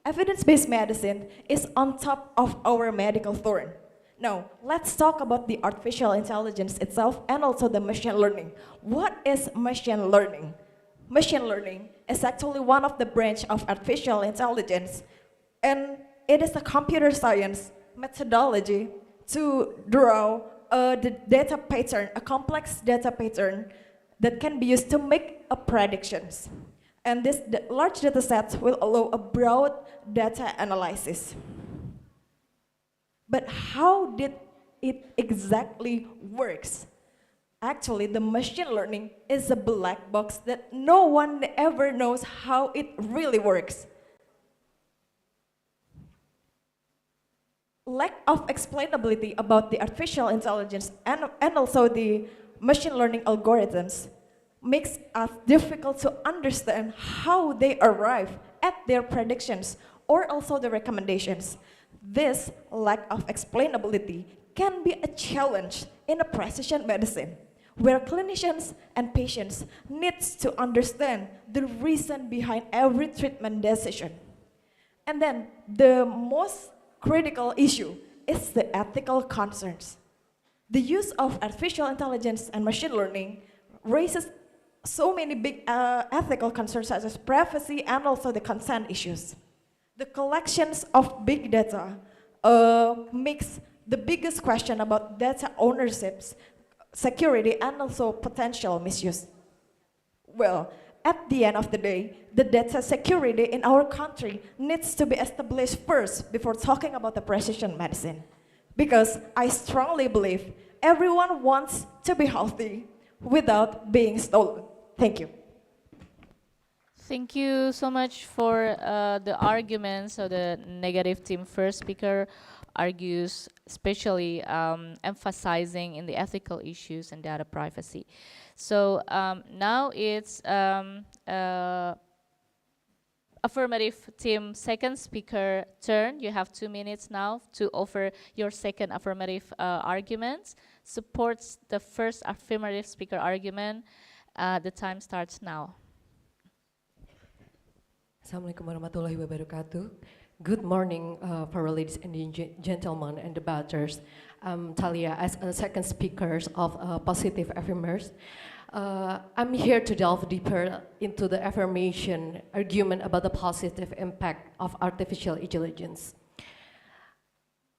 Evidence-based medicine is on top of our medical thorn. Now, let's talk about the artificial intelligence itself and also the machine learning. What is machine learning? Machine learning is actually one of the branch of artificial intelligence, and it is a computer science methodology to draw the data pattern, a complex data pattern that can be used to make a predictions. And this large data set will allow a broad data analysis. But how did it exactly works? Actually, the machine learning is a black box that no one ever knows how it really works. Lack of explainability about the artificial intelligence and also the machine learning algorithms makes us difficult to understand how they arrive at their predictions or also the recommendations. This lack of explainability can be a challenge in a precision medicine, where clinicians and patients need to understand the reason behind every treatment decision. And then the most critical issue is the ethical concerns. The use of artificial intelligence and machine learning raises so many big ethical concerns such as privacy and also the consent issues. The collections of big data makes the biggest question about data ownerships, security, and also potential misuse. Well, at the end of the day, the data security in our country needs to be established first before talking about the precision medicine. Because I strongly believe everyone wants to be healthy without being stolen. Thank you. Thank you so much for the arguments. So the negative team first speaker argues especially emphasizing in the ethical issues and data privacy. So now it's affirmative team second speaker turn. You have 2 minutes now to offer your second affirmative argument. Supports the first affirmative speaker argument. The time starts now. Assalamualaikum warahmatullahi wabarakatuh. Good morning, for ladies and gentlemen and debaters. Talia, as a second speaker of positive affirmers. I'm here to delve deeper into the affirmation argument about the positive impact of artificial intelligence.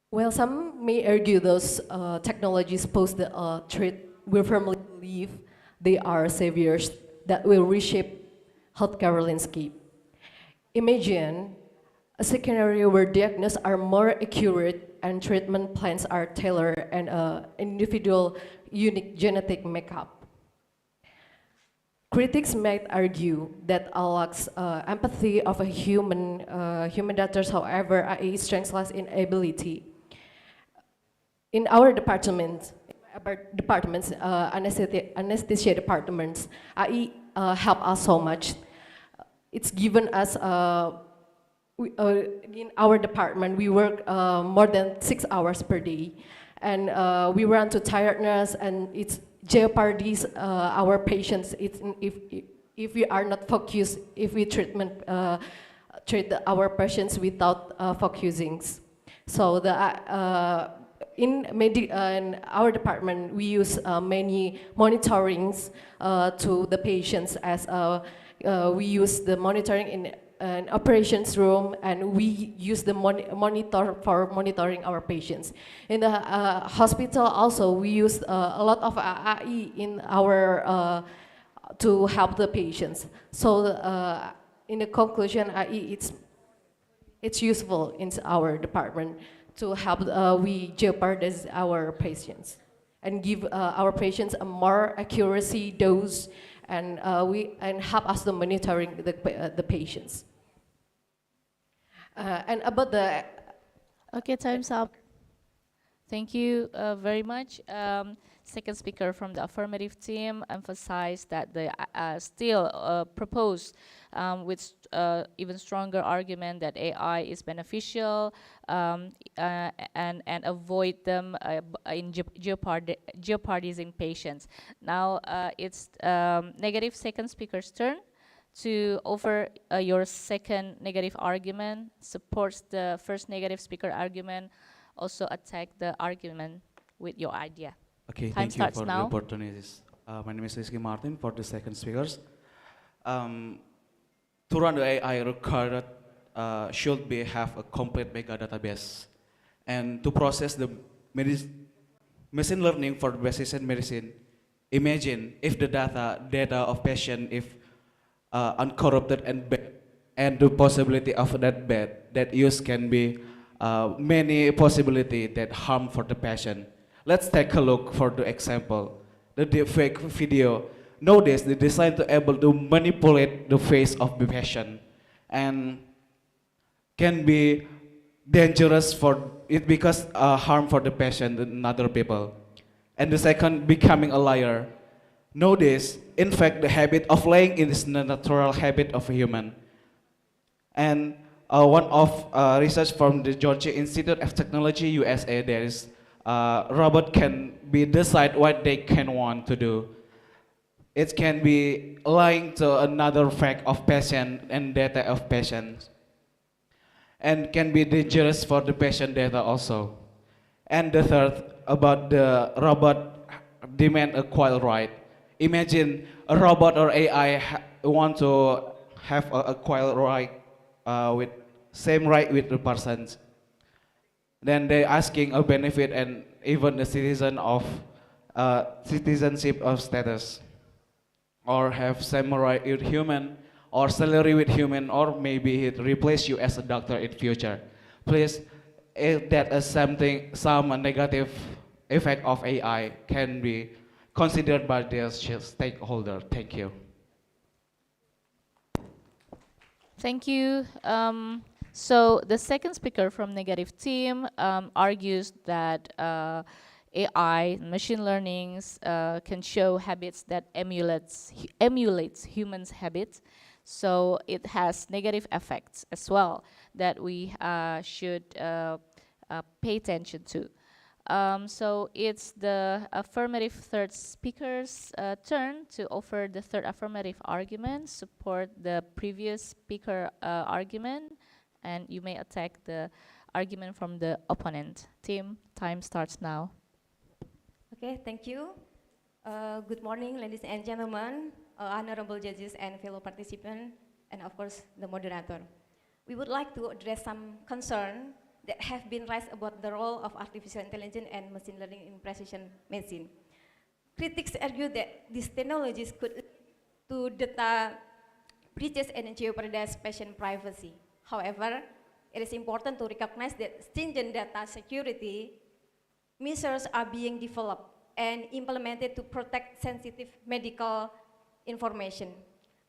Well, some may argue those technologies pose the threat. We firmly believe they are saviors that will reshape healthcare landscape. Imagine a scenario where diagnoses are more accurate and treatment plans are tailored and individual unique genetic makeup. Critics might argue that lacks empathy of a human doctors, however, AI strengths in ability. In our departments, anesthesia departments, AI help us so much. It's given us, in our department, we work more than 6 hours per day. And we run to tiredness, and it jeopardies our patients. If we are not focused, if we treat our patients without focusing. So in our department, we use many monitorings to the patients, as we use the monitoring in an operations room, and we use the monitor for monitoring our patients. In the hospital also, we use a lot of AI in our to help the patients. So in the conclusion, AI it's useful in our department to help we jeopardize our patients and give our patients a more accuracy dose and help us to monitoring the patients. And about the Okay, time's up. Thank you very much. Second speaker from the affirmative team emphasized that they still propose with even stronger argument that AI is beneficial and avoid them in jeopardizing patients. Now it's negative second speaker's turn to offer your second negative argument, supports the first negative speaker argument, also attack the argument with your idea. Okay, Time thank you starts for now. the opportunities. My name is Rizky Martin for the second speakers. To run the AI required should be have a complete mega database, and to process the machine learning for precision medicine. Imagine if the data of patient if uncorrupted and bad, and the possibility of that bad that use can be many possibility that harm for the patient. Let's take a look for the example. The deepfake video. Nowadays, they designed to able to manipulate the face of the patient and can be dangerous for it because harm for the patient and other people. And the second, becoming a liar. Nowadays, in fact, the habit of lying is the natural habit of a human. And one of research from the Georgia Institute of Technology, USA, there is robot can be decide what they can want to do. It can be lying to another fact of patient and data of patients, and can be dangerous for the patient data also. And the third, about the robot demand a equal right. Imagine a robot or AI want to have a equal right with same right with the persons. Then they asking a benefit and even the citizenship of status, or have same right with human, or salary with human, or maybe it replace you as a doctor in future. Please, if that is something, some negative effect of AI can be considered by the stakeholder. Thank you. Thank you. So the second speaker from negative team argues that AI, machine learnings, can show habits that emulates humans' habits. So it has negative effects as well that we should pay attention to. So it's the affirmative third speaker's turn to offer the third affirmative argument, support the previous speaker argument, and you may attack the argument from the opponent. Team, time starts now. Okay, thank you. Good morning, ladies and gentlemen, honorable judges and fellow participants, and of course, the moderator. We would like to address some concern that have been raised about the role of artificial intelligence and machine learning in precision medicine. Critics argue that these technologies could lead to data breaches and jeopardize patient privacy. However, it is important to recognize that stringent data security measures are being developed and implemented to protect sensitive medical information.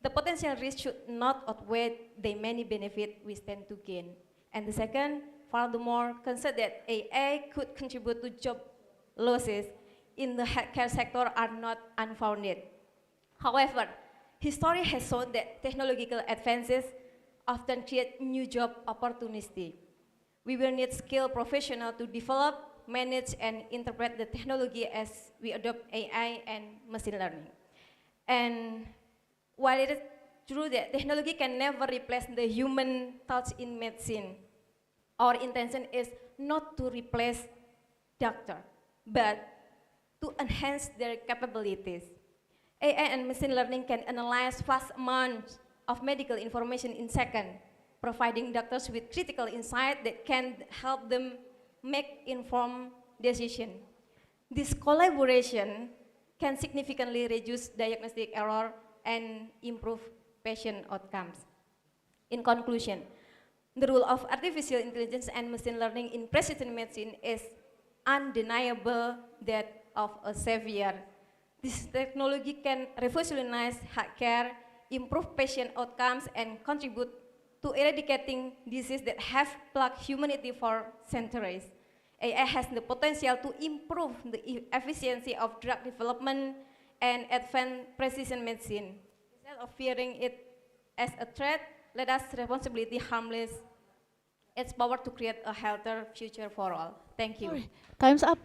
The potential risk should not outweigh the many benefits we stand to gain. And the second, furthermore, consider that AI could contribute to job losses in the healthcare sector are not unfounded. However, history has shown that technological advances often create new job opportunities. We will need skilled professionals to develop, manage, and interpret the technology as we adopt AI and machine learning. And while it is true that technology can never replace the human touch in medicine, our intention is not to replace doctor, but to enhance their capabilities. AI and machine learning can analyze vast amounts of medical information in seconds, providing doctors with critical insight that can help them make informed decisions. This collaboration can significantly reduce diagnostic error and improve patient outcomes. In conclusion, The role of artificial intelligence and machine learning in precision medicine is undeniable that of a savior. This technology can revolutionize healthcare, improve patient outcomes, and contribute to eradicating diseases that have plagued humanity for centuries. AI has the potential to improve the efficiency of drug development and advance precision medicine. Instead of fearing it as a threat, let us responsibly harness its power to create a healthier future for all. Thank you. Sorry, time's up.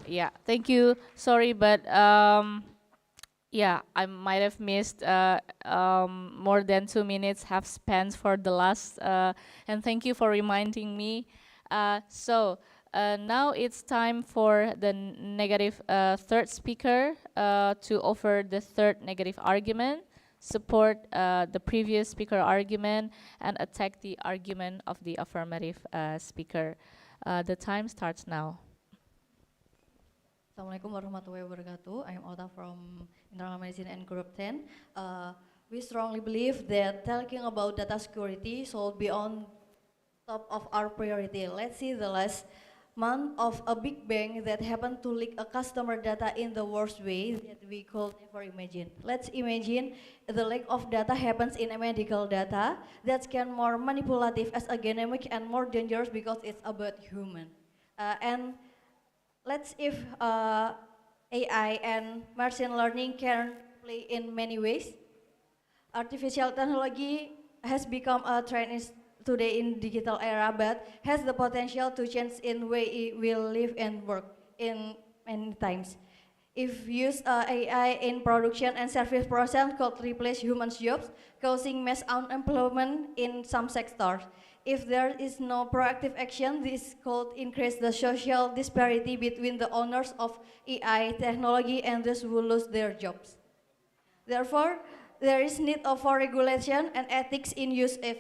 Yeah, thank you. Sorry, but yeah, I might have missed more than 2 minutes have spent for the last, and thank you for reminding me. Now it's time for the negative third speaker to offer the third negative argument, support the previous speaker argument, and attack the argument of the affirmative speaker. The time starts now. Assalamualaikum warahmatullahi wabarakatuh. I am Ota from Internal Medicine and Group 10. We strongly believe that talking about data security should be on top of our priority. Let's see the last month of a big bang that happened to leak a customer data in the worst way that we could never imagine. Let's imagine the lack of data happens in a medical data that can more manipulative as academic and more dangerous because it's about human. And let's if AI and machine learning can play in many ways. Artificial technology has become a trend today in digital era, but has the potential to change in way we live and work in many times. If used AI in production and service process could replace human jobs, causing mass unemployment in some sectors. If there is no proactive action, this could increase the social disparity between the owners of AI technology and those who lose their jobs. Therefore, there is need for regulation and ethics in use of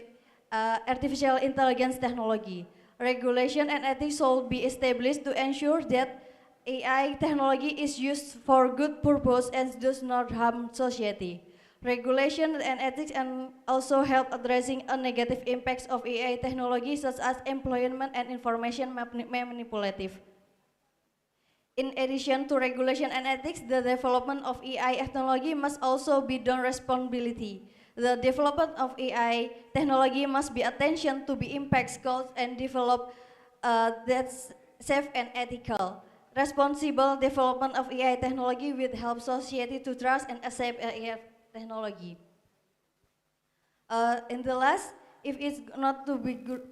artificial intelligence technology. Regulation and ethics should be established to ensure that AI technology is used for good purpose and does not harm society. Regulation and ethics and also help addressing a negative impacts of AI technology such as employment and information manipulative. In addition to regulation and ethics, the development of AI technology must also be done responsibility. The development of AI technology must be attention to be impacts, costs, and develop that's safe and ethical. Responsible development of AI technology will help society to trust and accept AI technology. In the last, if it's not to be good,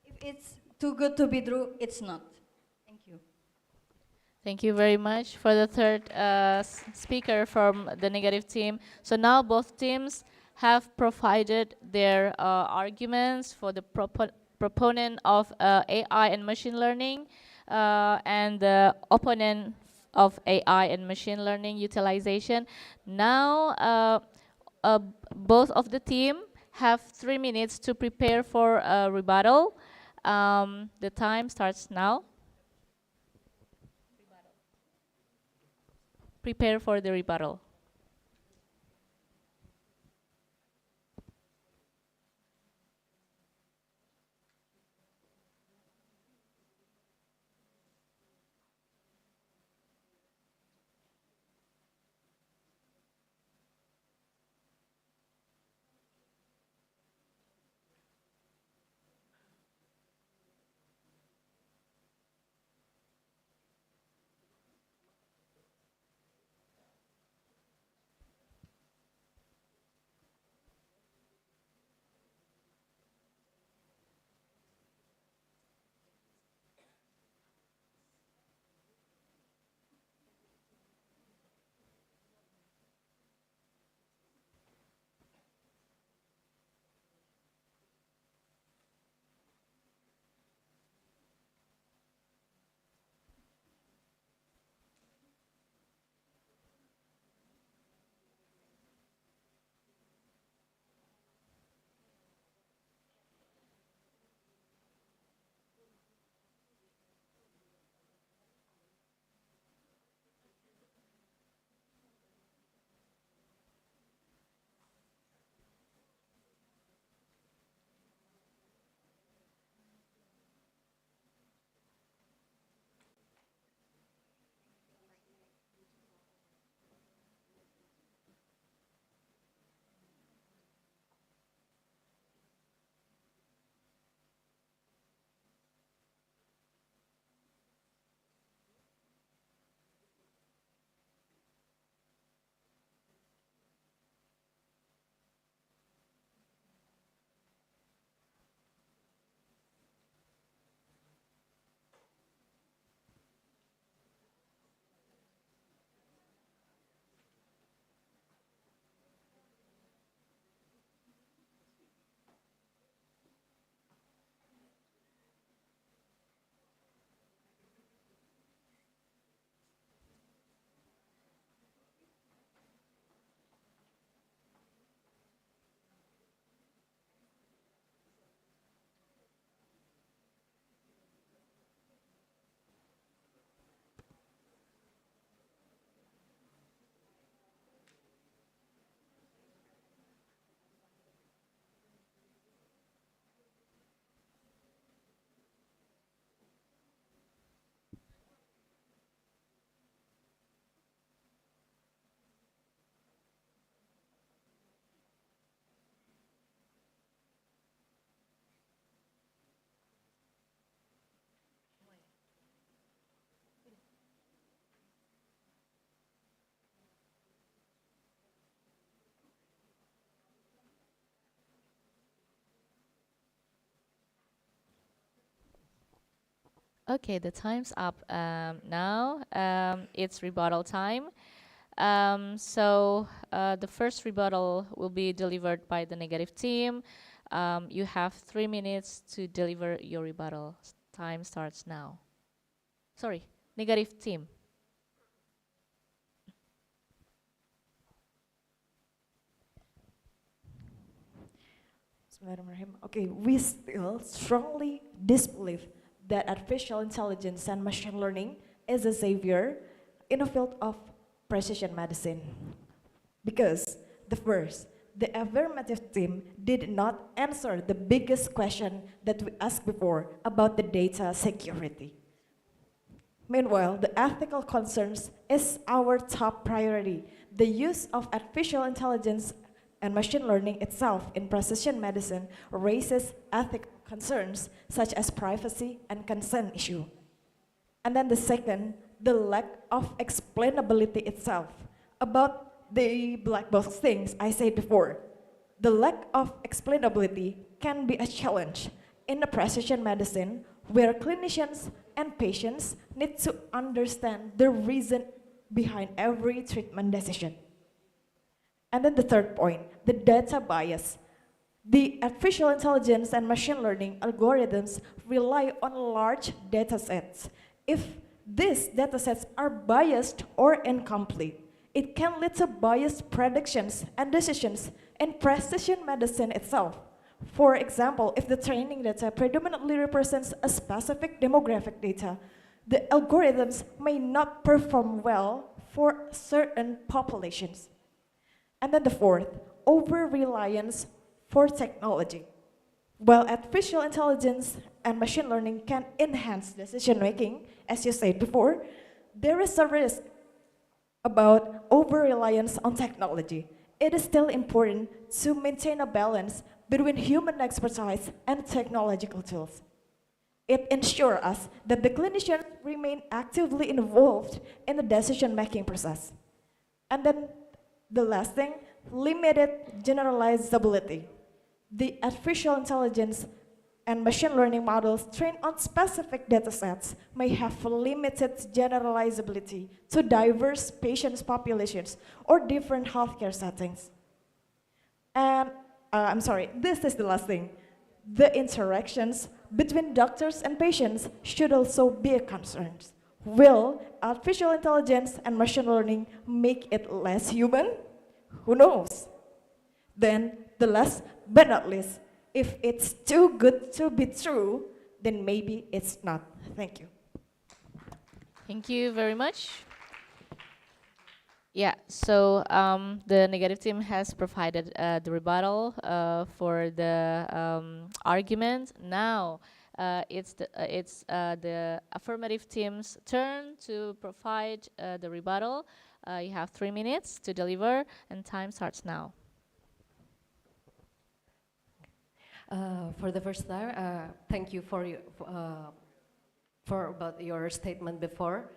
if it's too good to be true, it's not. Thank you. Thank you very much for the third speaker from the negative team. So now both teams have provided their arguments for the proponent of AI and machine learning and the opponent of AI and machine learning utilization. Now both of the team have 3 minutes to prepare for a rebuttal. The time starts now. Prepare for the rebuttal. Okay, the time's up now. It's rebuttal time. The first rebuttal will be delivered by the negative team. You have 3 minutes to deliver your rebuttal. Time starts now. Sorry, negative team. Bismillahirrahmanirrahim. Okay, we still strongly disbelieve that artificial intelligence and machine learning is a savior in the field of precision medicine. Because the affirmative team did not answer the biggest question that we asked before about the data security. Meanwhile, the ethical concerns is our top priority. The use of artificial intelligence and machine learning itself in precision medicine raises ethical concerns such as privacy and consent issue. And then the second, the lack of explainability itself. About the black box things I said before, the lack of explainability can be a challenge in the precision medicine where clinicians and patients need to understand the reason behind every treatment decision. And then the third point, the data bias. The artificial intelligence and machine learning algorithms rely on large data sets. If these data sets are biased or incomplete, it can lead to biased predictions and decisions in precision medicine itself. For example, if the training data predominantly represents a specific demographic data, the algorithms may not perform well for certain populations. And then the fourth, over-reliance for technology. While artificial intelligence and machine learning can enhance decision-making, as you said before, there is a risk about over-reliance on technology. It is still important to maintain a balance between human expertise and technological tools. It ensures us that the clinicians remain actively involved in the decision-making process. And then the last thing, limited generalizability. The artificial intelligence and machine learning models trained on specific data sets may have limited generalizability to diverse patient populations or different healthcare settings. And I'm sorry, this is the last thing. The interactions between doctors and patients should also be a concern. Will artificial intelligence and machine learning make it less human? Who knows? Then, the last but not least, if it's too good to be true, then maybe it's not. Thank you. Thank you very much. Yeah, so the negative team has provided the rebuttal for the argument. Now it's the affirmative team's turn to provide the rebuttal. You have 3 minutes to deliver, and time starts now. For the first time, thank you for about your statement before.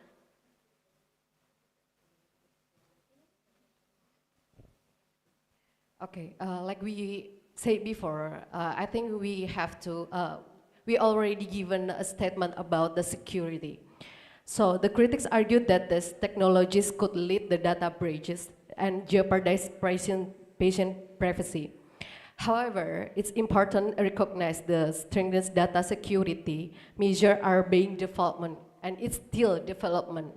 Okay, like we said before, I think we have to. We already given a statement about the security. So the critics argued that these technologies could lead the data breaches and jeopardize patient privacy. However, it's important to recognize the strengthened data security measures are being developed, and it's still development.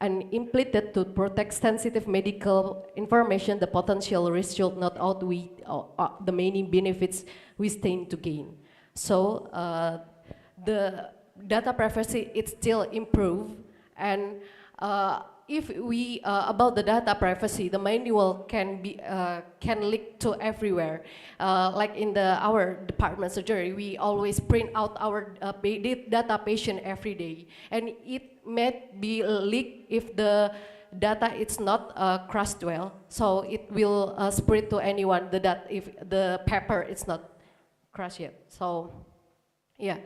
And implemented to protect sensitive medical information, the potential risk should not outweigh the many benefits we stand to gain. So the data privacy, it's still improved, and if we about the data privacy, the manual can leak to everywhere. Like in our department surgery, we always print out our data patient every day, and it may be leaked if the data is not crushed well. So it will spread to anyone. If the paper is not crushed yet. So yeah,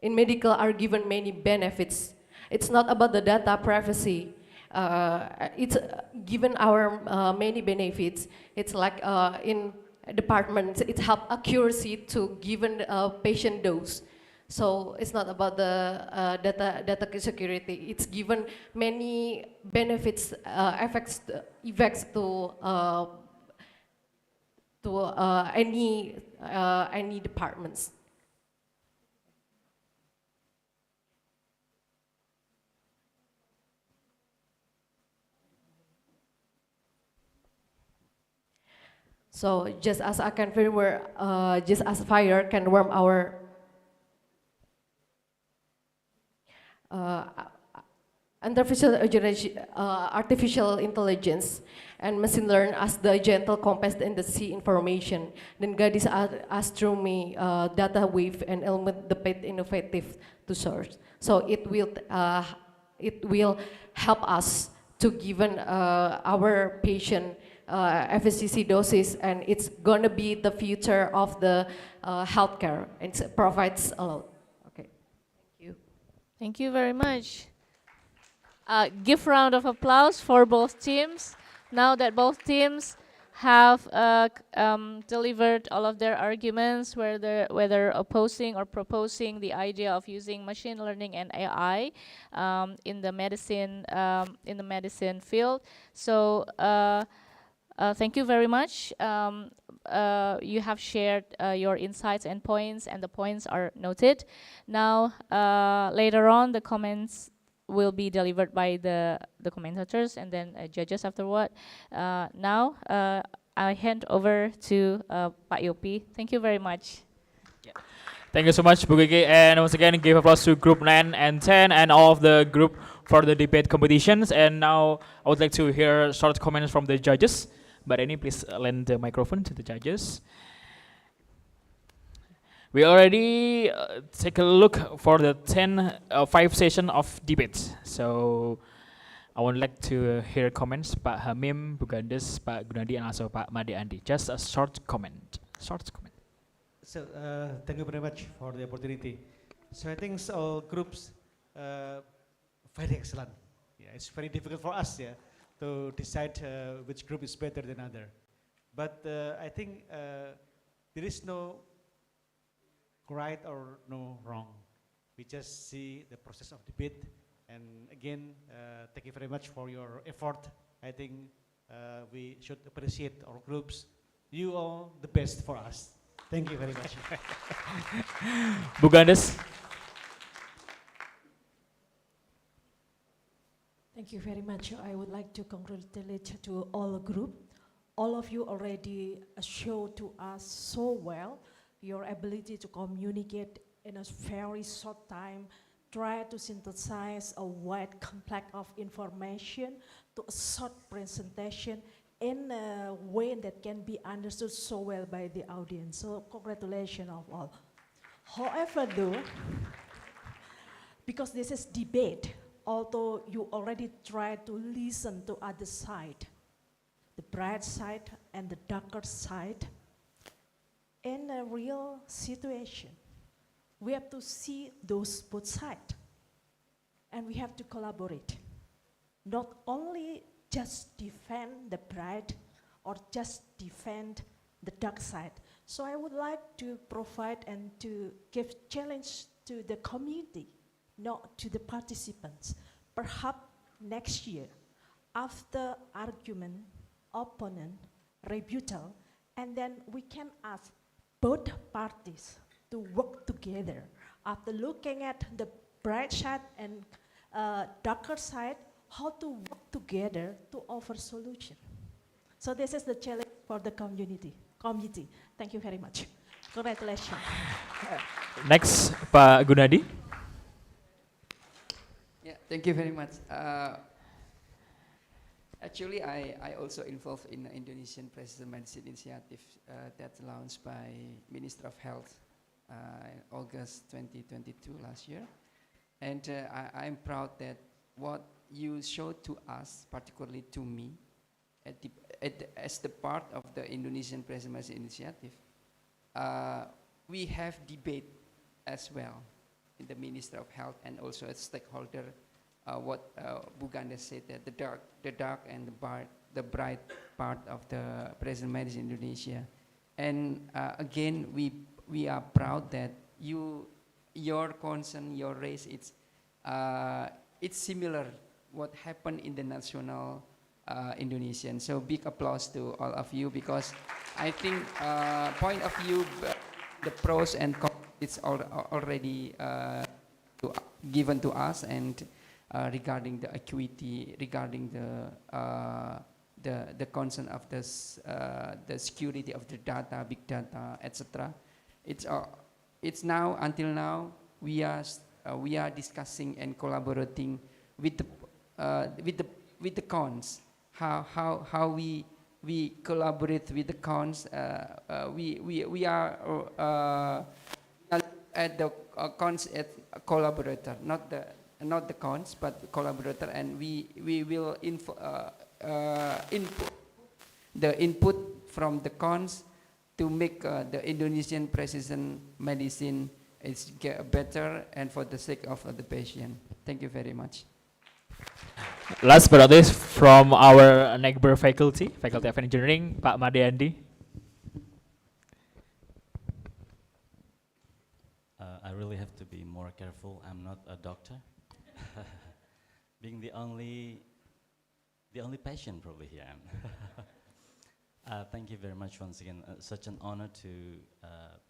in medical are given many benefits. It's not about the data privacy. It's given our many benefits. It's like in departments, it help accuracy to given patient dose. So it's not about the data security. It's given many benefits, effects to any departments. So just as I can just as fire can warm our artificial intelligence and machine learn as the gentle compass in the sea information, then guides us through data wave and element the path innovative to source. So it will help us to given our patient efficacy doses, and it's gonna be the future of the healthcare. It provides a lot. Okay, thank you. Thank you very much. Give round of applause for both teams. Now that both teams have delivered all of their arguments, whether opposing or proposing the idea of using machine learning and AI in the medicine field. So thank you very much. You have shared your insights and points, and the points are noted. Now, later on, the comments will be delivered by the commentators and then judges afterward. Now, I hand over to Pak Yopi. Thank you very much. Thank you so much, Bu Gege, and once again, give applause to Group 9 and 10 and all of the group for the debate competitions. And now, I would like to hear short comments from the judges. But Eni, please lend the microphone to the judges. We already take a look for the 5 session of debate. So I would like to hear comments, Pak Hamim, Bu Gandes, Pak Gunadi, and also Pak Made Andi. Just a short comment. So thank you very much for the opportunity. So I think all groups very excellent. Yeah, it's very difficult for us, yeah, to decide which group is better than other. But I think there is no right or no wrong. We just see the process of debate. And again, thank you very much for your effort. I think we should appreciate our groups. You all the best for us. Thank you very much. Bu Gandes. Thank you very much. I would like to congratulate to all the group. All of you already showed to us so well your ability to communicate in a very short time, try to synthesize a wide complex of information to a short presentation in a way that can be understood so well by the audience. So congratulations of all. However though, because this is debate, although you already tried to listen to other side, the bright side and the darker side, in a real situation, we have to see those both sides, and we have to collaborate. Not only just defend the bright or just defend the dark side. So I would like to provide and to give challenge to the community, not to the participants. Perhaps next year, after argument, opponent, rebuttal, and then we can ask both parties to work together. After looking at the bright side and darker side, how to work together to offer solution. So this is the challenge for the community. Thank you very much. Congratulations. Next, Pak Gunadi. Yeah, thank you very much. Actually, I also involved in the Indonesian Precision Medicine Initiative that's launched by Minister of Health in August 2022 last year. And I'm proud that what you showed to us, particularly to me, as the part of the Indonesian Precision Medicine Initiative, we have debate as well in the Minister of Health and also as stakeholder. What Bu Gandes said, that the dark and the bright part of the Precision Medicine Indonesia, And again, we are proud that your concern, your race, it's similar what happened in the national Indonesian. So big applause to all of you, because I think point of view, the pros and cons, it's already given to us, and regarding the equity, regarding the concern of the security of the data, big data, etc. It's now, until now, we are discussing and collaborating with the cons. How we collaborate with the cons. We are at the cons at a collaborator, not the cons, but collaborator, and we will input the input from the cons to make the Indonesian precision medicine is get better, and for the sake of the patient. Thank you very much. Last but not least, from our neighbor faculty of engineering, Pak Made. I really have to be more careful. I'm not a doctor. Being the only patient probably here. Thank you very much once again. Such an honor to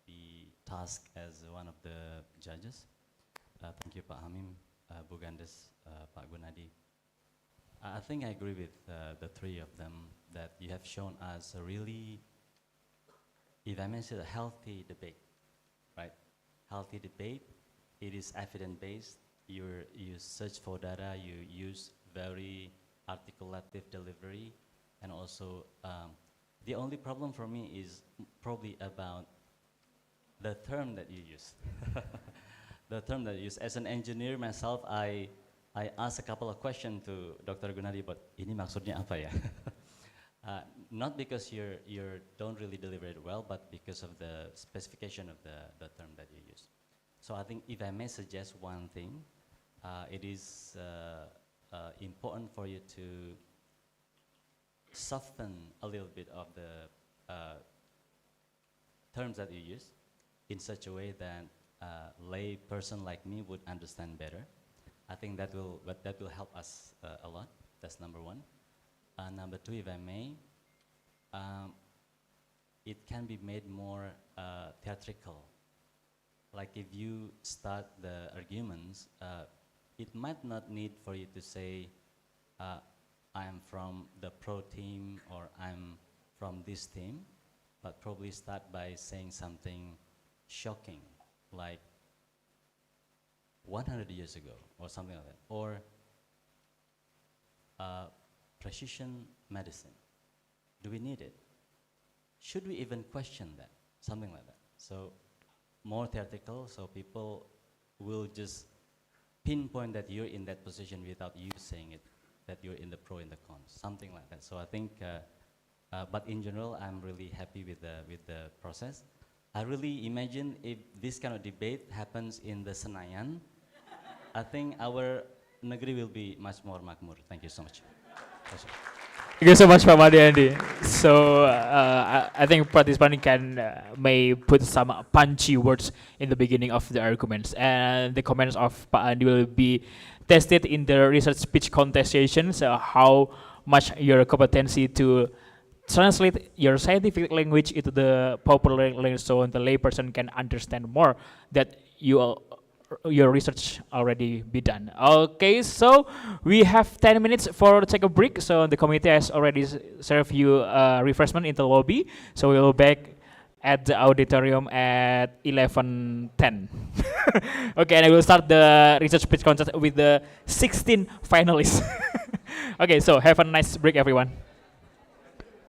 be tasked as one of the judges. Thank you, Pak Hamim, Bu Gandes, Pak Gunadi. I think I agree with the three of them that you have shown us a really, if I may say, a healthy debate, right? Healthy debate. It is evidence-based. You search for data. You use very articulative delivery, and also the only problem for me is probably about the term that you use. The term that you use. As an engineer myself, I asked a couple of questions to Dr. Gunadi, but ini maksudnya apa ya? Not because you don't really deliver it well, but because of the specification of the term that you use. So I think if I may suggest one thing, it is important for you to soften a little bit of the terms that you use in such a way that a lay person like me would understand better. I think that will help us a lot. That's number one. Number two, if I may, it can be made more theatrical. Like if you start the arguments, it might not need for you to say, I'm from the pro team or I'm from this team, but probably start by saying something shocking, like 100 years ago or something like that, or precision medicine. Do we need it? Should we even question that? Something like that. So more theoretical, so people will just pinpoint that you're in that position without you saying it, that you're in the pro and the cons, something like that. So I think, but in general, I'm really happy with the process. I really imagine if this kind of debate happens in the Senayan, I think our negeri will be much more makmur. Thank you so much. Thank you so much, Pak Made. So I think participants may put some punchy words in the beginning of the arguments, and the comments of Pak Andi will be tested in the research speech contestation. So how much your competency to translate your scientific language into the popular language, so the layperson can understand more that your research already be done. Okay, so we have 10 minutes for take a break. So the committee has already served you refreshment in the lobby. So we will back at the auditorium at 11:10. Okay, and I will start the research pitch contest with the 16 finalists. Okay, so have a nice break, everyone.